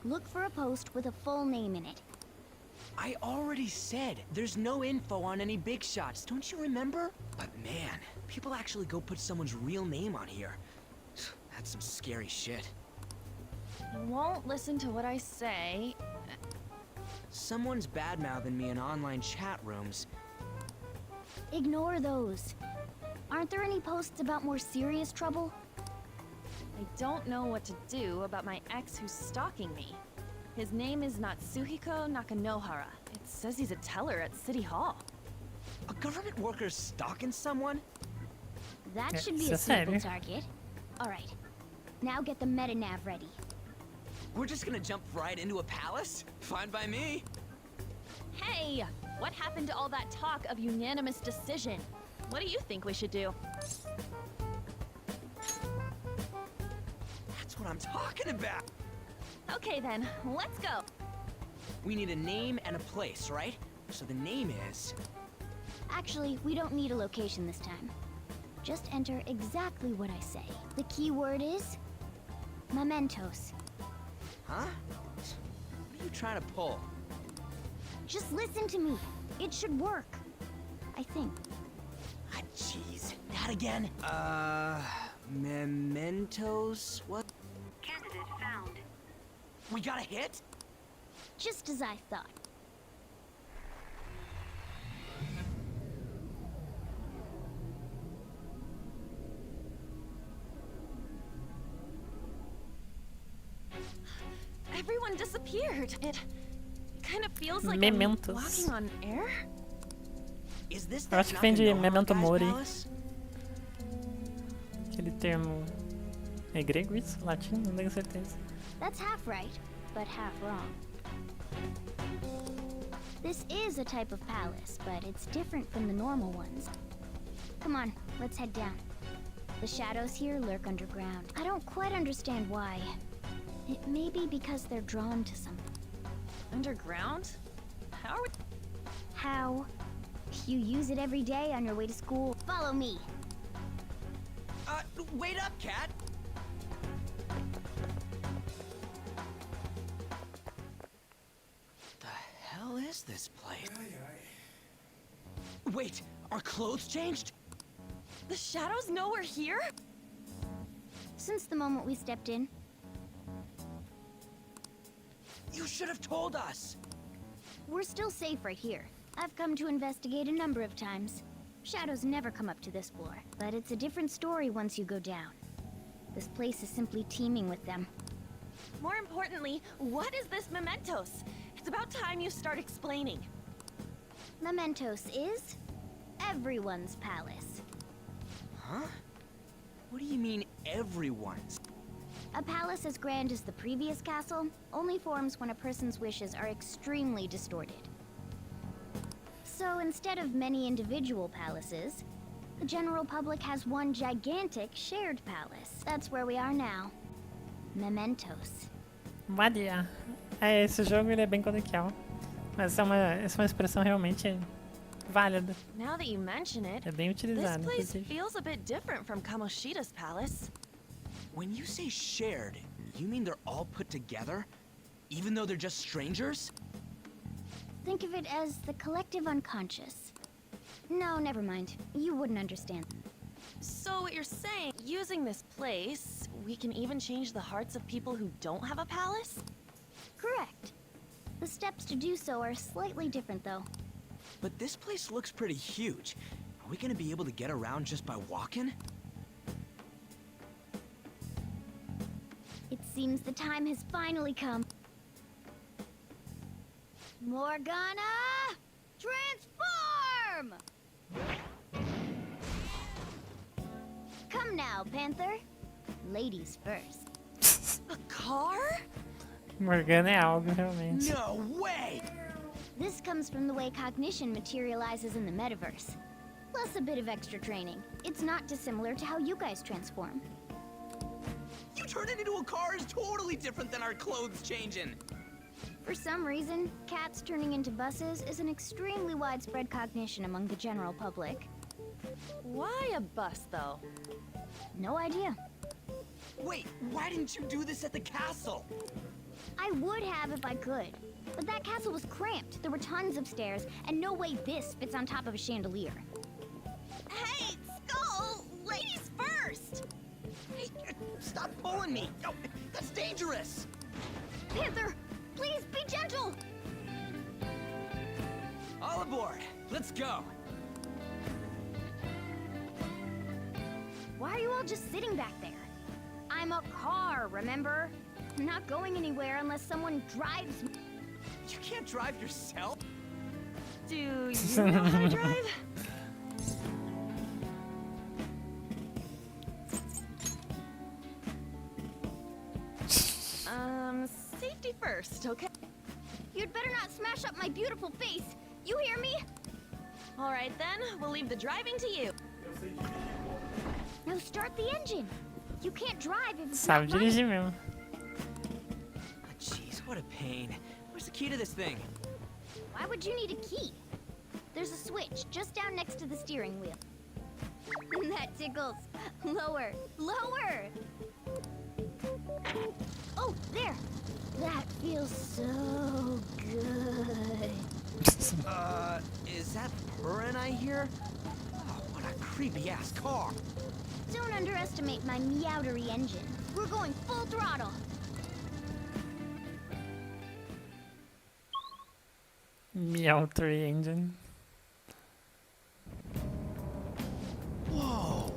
Look for a post with a full name in it. I already said there's no info on any big shots, don't you remember? But man, people actually go put someone's real name on here. That's some scary shit. You won't listen to what I say. Someone's bad-mouthing me in online chat rooms. Ignore those. Aren't there any posts about more serious trouble? I don't know what to do about my ex who's stalking me. His name is Natsuhiko Nakanohara. It says he's a teller at City Hall. A government worker stalking someone? That should be a simple target. Alright. Now get the metanav ready. We're just gonna jump right into a palace? Fine by me. Hey! What happened to all that talk of unanimous decision? What do you think we should do? That's what I'm talking about! Okay then, let's go! We need a name and a place, right? So the name is... Actually, we don't need a location this time. Just enter exactly what I say. The key word is... mementos. Huh? What are you trying to pull? Just listen to me. It should work. I think. Ah, jeez. That again? Mementos? What? Candidate found. We got a hit? Just as I thought. Everyone disappeared. It kind of feels like Mementos. I'm walking on air. Is this Eu acho que vem de Memento Mori. Aquele termo... É grego isso? Latim? Não tenho certeza. That's half right, but half wrong. This is a type of palace, but it's different from the normal ones. Come on, let's head down. The shadows here lurk underground. I don't quite understand why. It may be because they're drawn to something. Underground? How are we... How? You use it every day on your way to school. Follow me. Wait up, Cat! The hell is this place? Wait, our clothes changed? The shadows know we're here? Since the moment we stepped in. You should have told us! We're still safe right here. I've come to investigate a number of times. Shadows never come up to this floor, but it's a different story once you go down. This place is simply teeming with them. More importantly, what is this mementos? It's about time you start explaining. Mementos is everyone's palace. Huh? What do you mean, everyone's? A palace as grand as the previous castle only forms when a person's wishes are extremely distorted. So instead of many individual palaces, the general public has one gigantic shared palace. That's where we are now. Mementos. Valia. É, esse jogo ele é bem coloquial. Mas essa é uma expressão realmente válida. Now that you mention it, É bem this utilizada, place inclusive. feels a bit different from Kamoshida's palace. When you say shared, you mean they're all put together? Even though they're just strangers? Think of it as the collective unconscious. No, never mind. You wouldn't understand. So what you're saying, using this place, we can even change the hearts of people who don't have a palace? Correct. The steps to do so are slightly different, though. But this place looks pretty huge. Are we gonna be able to get around just by walking? It seems the time has finally come. Morgana! Transform! Come now, Panther. Ladies first. A car? Morgana é algo, realmente. No way! This comes from the way cognition materializes in the metaverse. Plus a bit of extra training. It's not dissimilar to how you guys transform. You turning into a car is totally different than our clothes changing. For some reason, cats turning into buses is an extremely widespread cognition among the general public. Why a bus, though? No idea. Wait, why didn't you do this at the castle? I would have if I could. But that castle was cramped. There were tons of stairs, and no way this fits on top of a chandelier. Hey, Skull! Ladies first! Hey, stop pulling me! Oh, that's dangerous! Panther, please be gentle! All aboard! Let's go! Why are you all just sitting back there? I'm a car, remember? I'm not going anywhere unless someone drives me. You can't drive yourself? Do you know how to drive? Safety first, okay? You'd better not smash up my beautiful face. You hear me? All right then, we'll leave the driving to you. Now start the engine. You can't drive if it's Sabe not running. dirigir mesmo. Jeez, what a pain. Where's the key to this thing? Why would you need a key? There's a switch just down next to the steering wheel. That tickles. Lower, lower. Oh, there. That feels so good. Is that purring I hear? Oh, what a creepy-ass car. Don't underestimate my meowdery engine. We're going full throttle. Meow 3 engine. Whoa!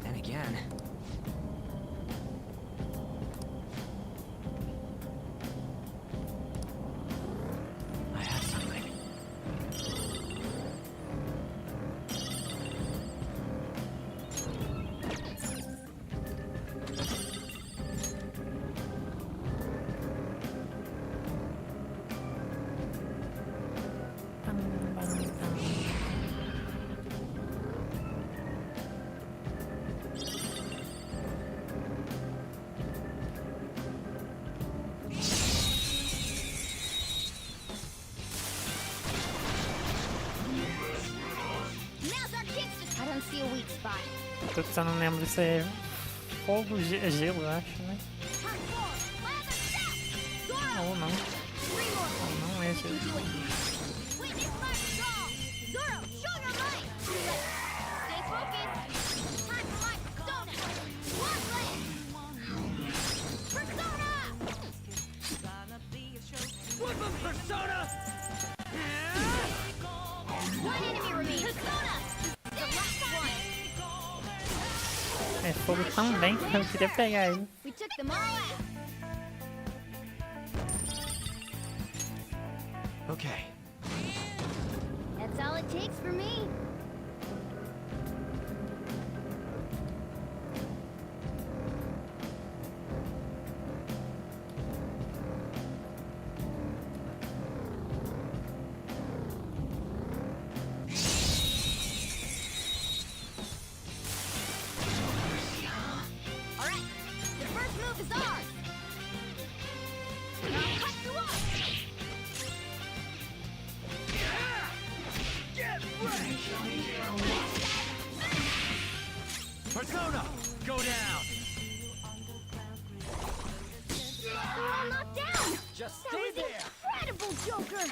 And again. I have something. Now's our chance to... I don't see a weak spot. Eu só não lembro se é fogo, gelo, eu acho, né? Turn forward. Lather south. Zoro, Ou não. three more. Ou não é You gelo. do it. Witness my resolve. Zoro, show your might. Stay focused. Time for my persona. One leg. Persona! Woodman Persona! One enemy remains. Persona! The last one. É fogo também, eu queria pegar ele. We took them all out. Okay. That's all it takes for me. Alright, the first move is ours. I'll cut you off. Persona, go down. They're all knocked down. Just That stay was there. incredible, Joker.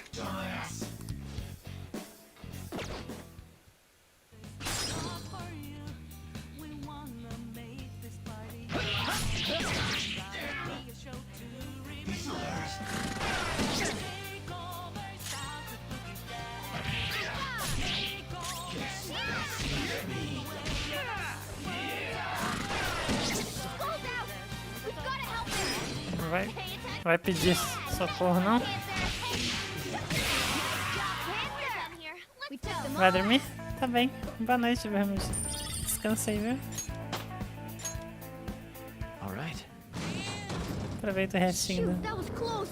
Skull's out. We've got to help him. Não vai pedir socorro, não? We took them Vai dormir? Tá bem. Boa noite, Vermelho. Descansei, viu? All right. Aproveita o restinho Shoot, that was close.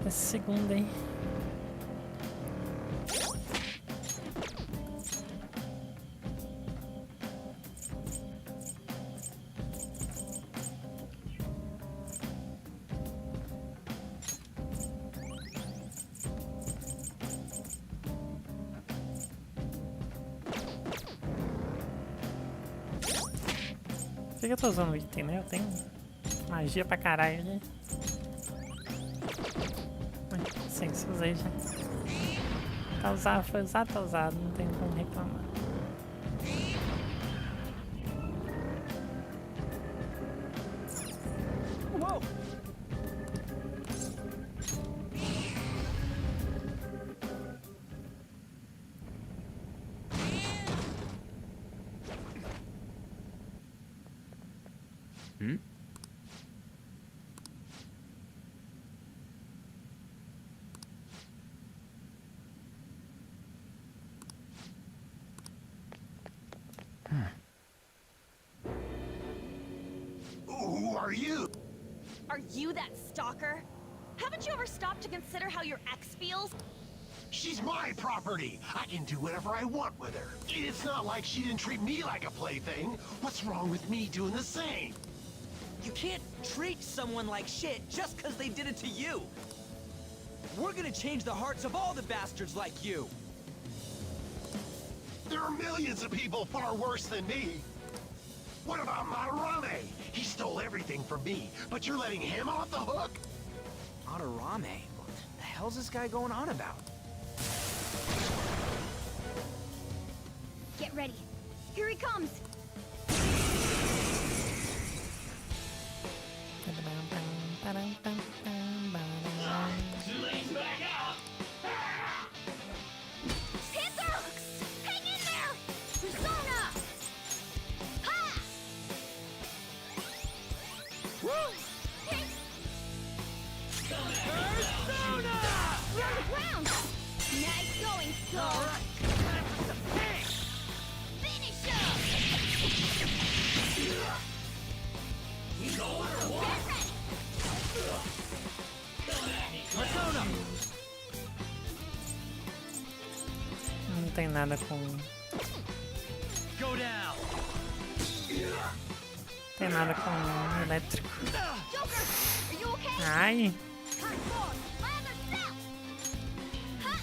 desse segundo aí. Por que eu tô usando o item, né? Eu tenho magia pra caralho, né? Sim, se usei já. Tá usado, foi usado, tá usado. Não tem como reclamar. Whoa! Hmm? Who are you? Are you that stalker? Haven't you ever stopped to consider how your ex feels? She's my property. I can do whatever I want with her. It's not like she didn't treat me like a plaything. What's wrong with me doing the same? You can't treat someone like shit just because they did it to you. We're gonna change the hearts of all the bastards like you. There are millions of people far worse than me. What about Madarame? He stole everything from me, but you're letting him off the hook? Madarame? What the hell's this guy going on about? Get ready. Here he comes. Panther! Hang in there! Persona! Ha! Woo! Persona! We're on the ground! Nice going, Skull! Finish him! Persona! Não tem nada com. Go down! Tem nada com elétrico. Joker! Are you okay? Ai! Turn forward! My other self! Ha!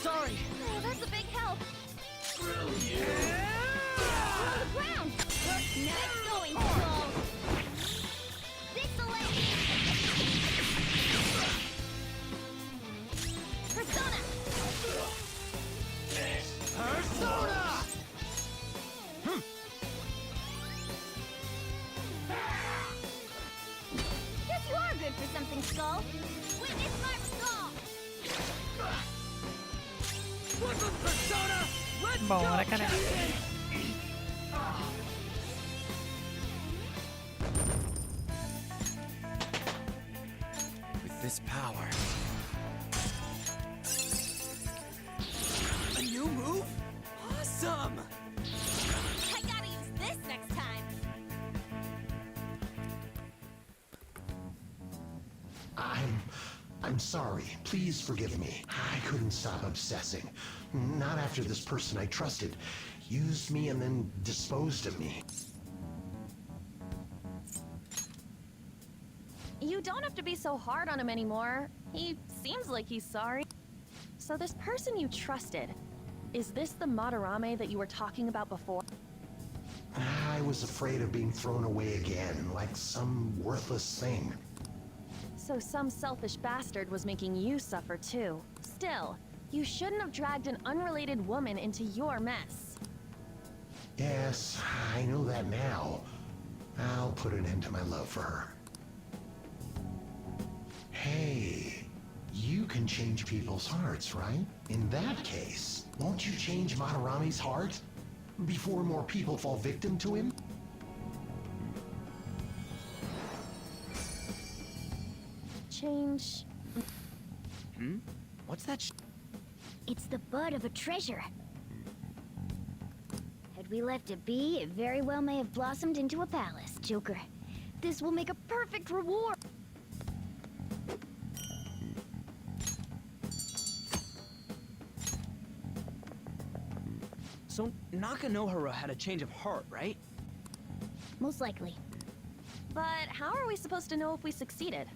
Sorry! Oh, that's a big help! We're on the ground! Nice going, Skull! Pixelate! Persona! Persona! Guess you are good for something, Skull! Witness my resolve! What's up, Persona? Let's Bora, go, cara. Captain! We I'm sorry. Please forgive me. I couldn't stop obsessing. Not after this person I trusted used me and then disposed of me. You don't have to be so hard on him anymore. He seems like he's sorry. So this person you trusted, is this the Madarame that you were talking about before? I was afraid of being thrown away again, like some worthless thing. So some selfish bastard was making you suffer too. Still, you shouldn't have dragged an unrelated woman into your mess. Yes, I know that now. I'll put an end to my love for her. Hey, you can change people's hearts, right? In that case, won't you change Madarame's heart? Before more people fall victim to him? Change... What's that It's the bud of a treasure. Had we left it be, it very well may have blossomed into a palace, Joker. This will make a perfect reward. So Nakanohara had a change of heart, right? Most likely. But how are we supposed to know if we succeeded?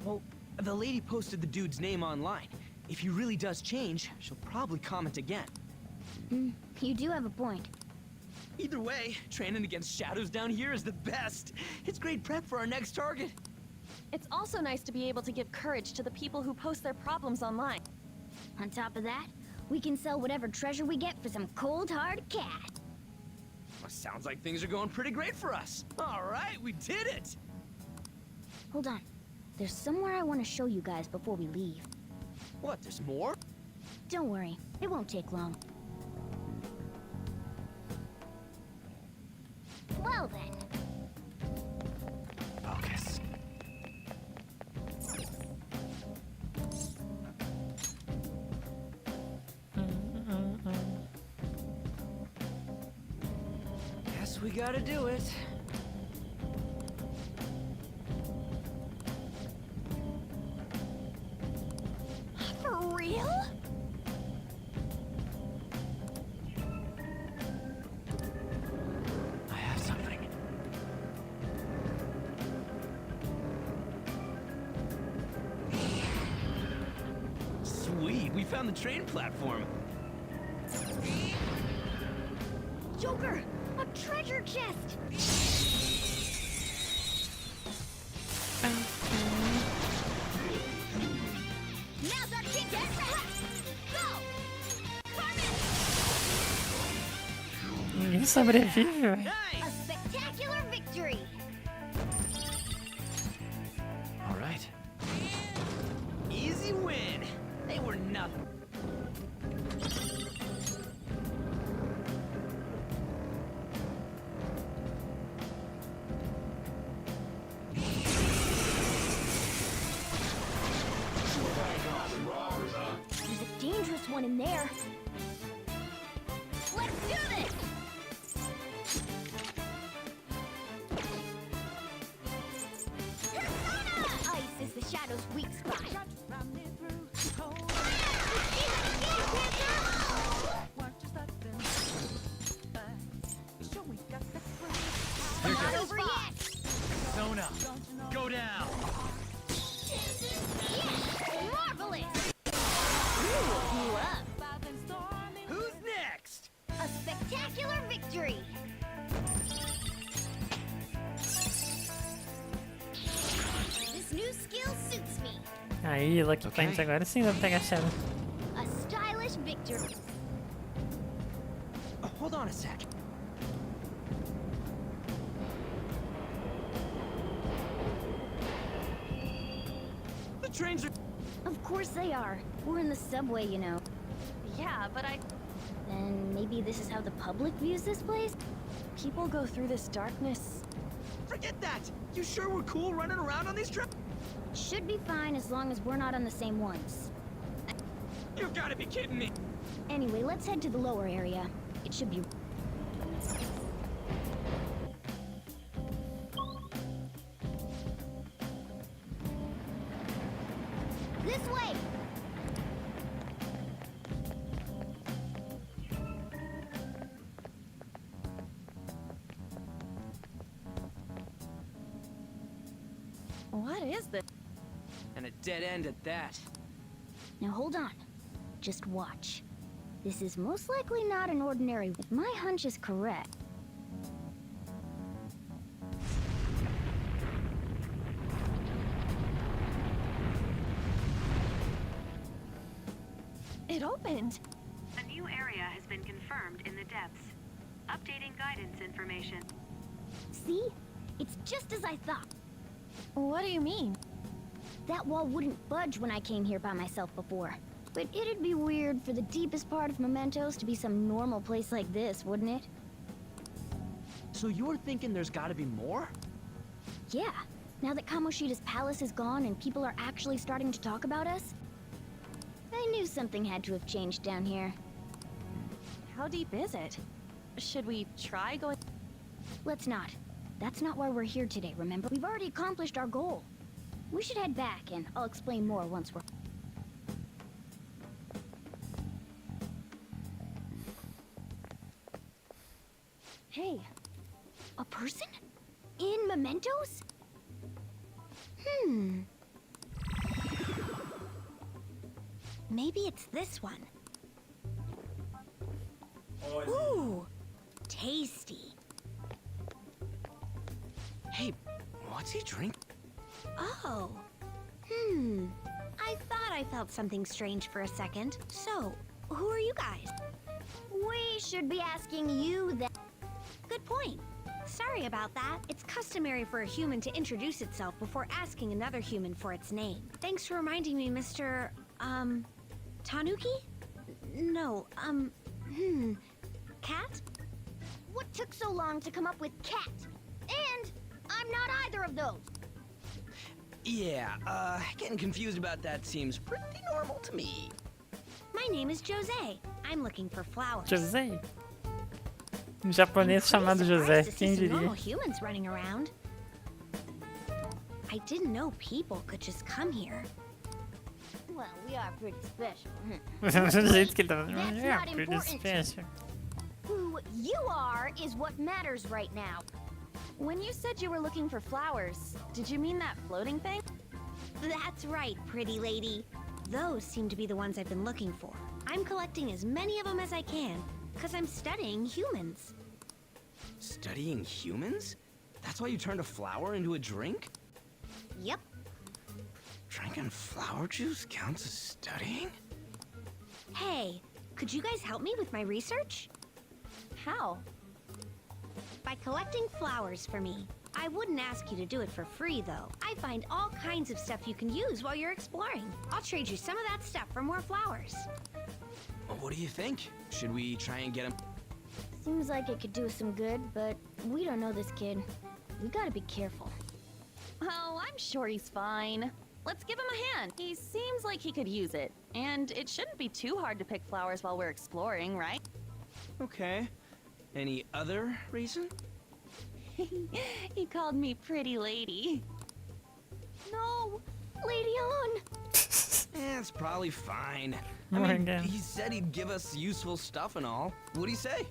Well, the lady posted the dude's name online. If he really does change, she'll probably comment again. You do have a point. Either way, training against shadows down here is the best. It's great prep for our next target. It's also nice to be able to give courage to the people who post their problems online. On top of that, we can sell whatever treasure we get for some cold hard cash. Well, sounds like things are going pretty great for us. All right, we did it! Hold on. There's somewhere I want to show you guys before we leave. What, there's more? Don't worry, it won't take long. Well then. Focus. Guess we gotta do it. For real? I have something. Sweet, we found the train platform. Joker! A treasure chest! Now's our chance! Go! Ninguém sobrevive, velho. A spectacular victory! All right. Easy win. They were nothing. There's a dangerous one in there. Let's do this! Persona! Ice is the Shadow's weak spot. Not over yet! Zona, go down. Marvelous! Blew up. Who's next? A spectacular victory! This new skill suits me. Aí, Lucky Point agora sim vai pegar a Shadow. A stylish victory. Hold on a sec. The trains are... Of course they are. We're in the subway, you know. Yeah, but Then maybe this is how the public views this place? people go through this darkness. Forget that! You sure we're cool running around on these trains? Should be fine as long as we're not on the same ones. You gotta be kidding me! Anyway, let's head to the lower area. It should be... This way! What is this? And a dead end at that. Now hold on. Just watch. This is most likely not an ordinary... If my hunch is correct... It opened. A new area has been confirmed in the depths. Updating guidance information. See? It's just as I thought. What do you mean? That wall wouldn't budge when I came here by myself before. But it'd be weird for the deepest part of Mementos to be some normal place like this, wouldn't it? So you're thinking there's gotta be more? Yeah. Now that Kamoshida's palace is gone and people are actually starting to talk about us, I knew something had to have changed down here. How deep is it? Should we try going? Let's not. That's not why we're here today, remember? We've already accomplished our goal. We should head back, and I'll explain more once we're... Hey, a person? In Mementos? Maybe it's this one. Ooh, tasty. Hey, what's he drink? Oh. I thought I felt something strange for a second. So, who are you guys? We should be asking you that. Good point. Sorry about that. It's customary for a human to introduce itself before asking another human for its name. Thanks for reminding me, Mr. Tanuki? No, Cat? What took so long to come up with cat? And I'm not either of those. Yeah, getting confused about that seems pretty normal to me. My name is Jose. I'm looking for flowers. José? Um japonês chamado José, quem diria? Normal humans running around. I didn't know people could just come here. Well, we are pretty special. Do jeito que ele tá That's fazendo. not Pretty important. special. Who you are is what matters right now. When you said you were looking for flowers, did you mean that floating thing? That's right, pretty lady. Those seem to be the ones I've been looking for. I'm collecting as many of them as I can, because I'm studying humans. Studying humans? That's why you turned a flower into a drink? Yep. Drinking flower juice counts as studying? Hey, could you guys help me with my research? How? By collecting flowers for me. I wouldn't ask you to do it for free, though. I find all kinds of stuff you can use while you're exploring. I'll trade you some of that stuff for more flowers. Well, what do you think? Should we try and get him? Seems like it could do us some good, but we don't know this kid. We gotta be careful. Oh, I'm sure he's fine. Let's give him a hand. He seems like he could use it. And it shouldn't be too hard to pick flowers while we're exploring, right? Okay. Any other reason? He called me pretty lady. No! Lady on! It's probably fine. Oh my God. He said he'd give us useful stuff and all. What'd he say?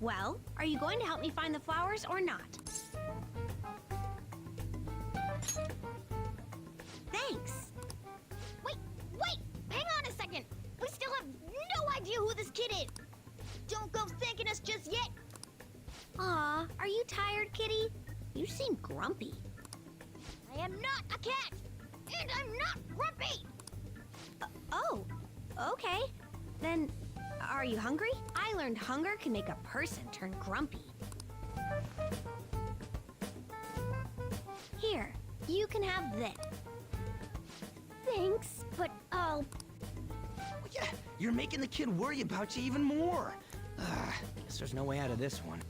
Well, are you going to help me find the flowers or not? Thanks. Wait! Hang on a second! We still have no idea who this kid is! Don't go thanking us just yet! Aw, are you tired, kitty? You seem grumpy. I am not a cat! And I'm not grumpy! Oh, okay. Then, are you hungry? I learned hunger can make a person turn grumpy. Here, you can have this. Thanks, but I'll... Yeah, you're making the kid worry about you even more. Guess there's no way out of this one.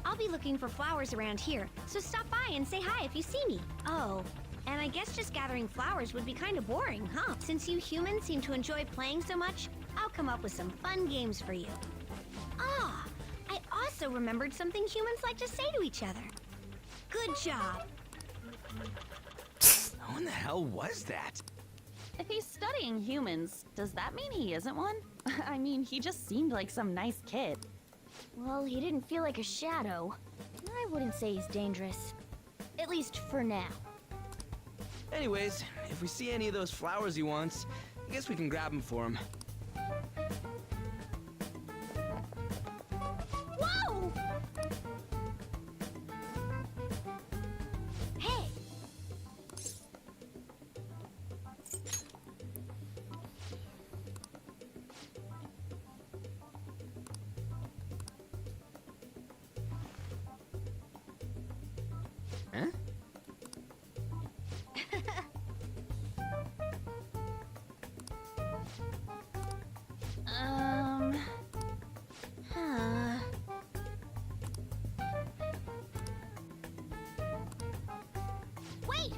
I'll be looking for flowers around here, so stop by and say hi if you see me. Oh, and I guess just gathering flowers would be kind of boring, huh? Since you humans seem to enjoy playing so much, I'll come up with some fun games for you. Ah, I also remembered something humans like to say to each other. Good job. in the hell was that? If he's studying humans, does that mean he isn't one? I mean, he just seemed like some nice kid. Well, he didn't feel like a shadow. I wouldn't say he's dangerous. At least for now. Anyways, if we see any of those flowers he wants, I guess we can grab them for him. Whoa! Hey! Huh? Huh. Wait!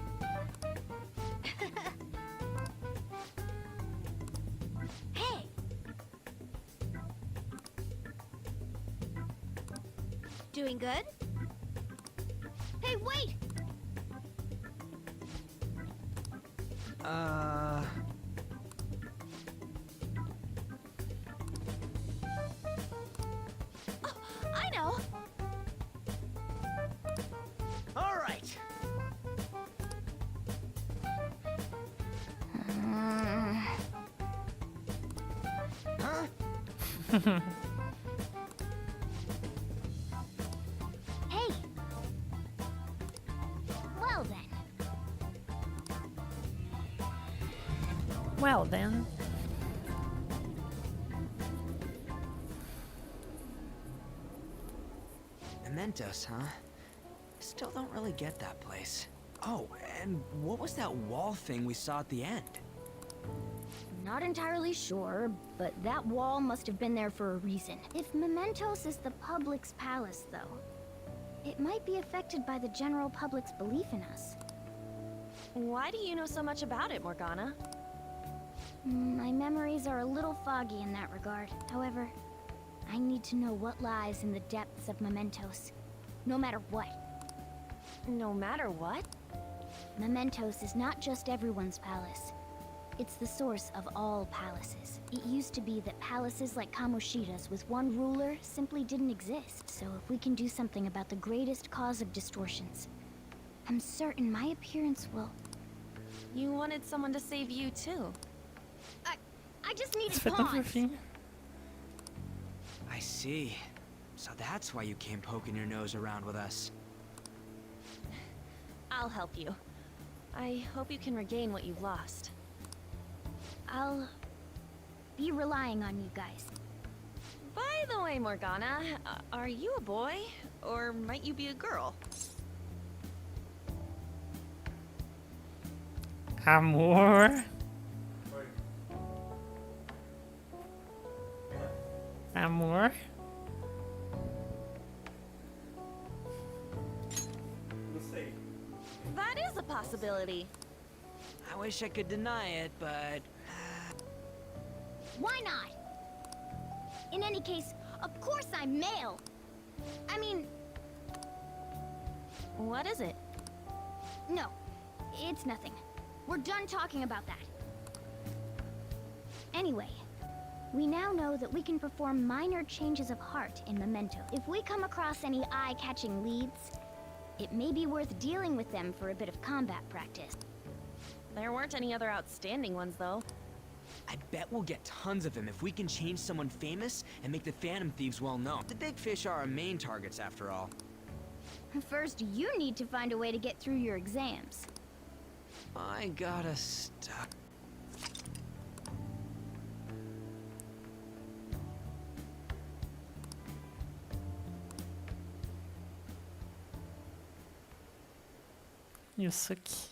Hey! Doing good? Hey, wait! Oh, I know! All right. Huh? Hey! Well then. Well then. Mementos, huh? Still don't really get that place. Oh, and what was that wall thing we saw at the end? Not entirely sure, but that wall must have been there for a reason. If Mementos is the public's palace, though, it might be affected by the general public's belief in us. Why do you know so much about it, Morgana? My memories are a little foggy in that regard. However, I need to know what lies in the depths of Mementos, no matter what. No matter what? Mementos is not just everyone's palace. It's the source of all palaces. It used to be that palaces like Kamoshida's with one ruler simply didn't exist. So if we can do something about the greatest cause of distortions, I'm certain my appearance will... You wanted someone to save you too. I just needed It's pawns. I see. So that's why you came poking your nose around with us. I'll help you. I hope you can regain what you've lost. I'll be relying on you guys. By the way, Morgana, are you a boy? Or might you be a girl? Amor. Amor. Não sei. That is a possibility. I wish I could deny it, but... Why not? In any case, of course I'm male. I mean... What is it? No, it's nothing. We're done talking about that. Anyway, we now know that we can perform minor changes of heart in Memento. If we come across any eye-catching leads, it may be worth dealing with them for a bit of combat practice. There weren't any other outstanding ones, though. I bet we'll get tons of them if we can change someone famous and make the Phantom Thieves well known. The big fish are our main targets, after all. First, you need to find a way to get through your exams. I gotta stop. Yusuke.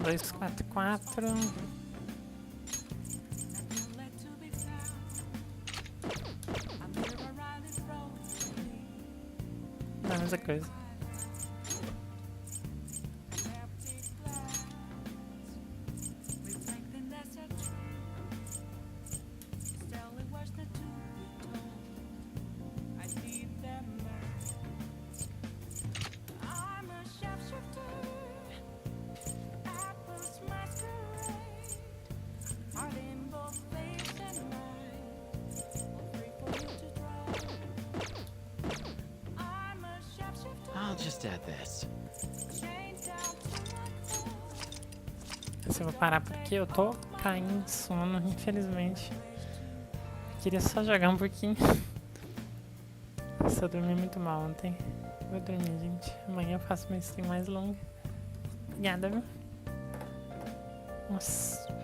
244. Não, a mesma coisa. I'll just add this. Eu vou parar porque eu tô caindo de sono, infelizmente. Queria só jogar um pouquinho. Nossa, eu dormi muito mal ontem. Vou dormir, gente. Amanhã eu faço uma stream mais longa. Obrigada, viu? Nossa.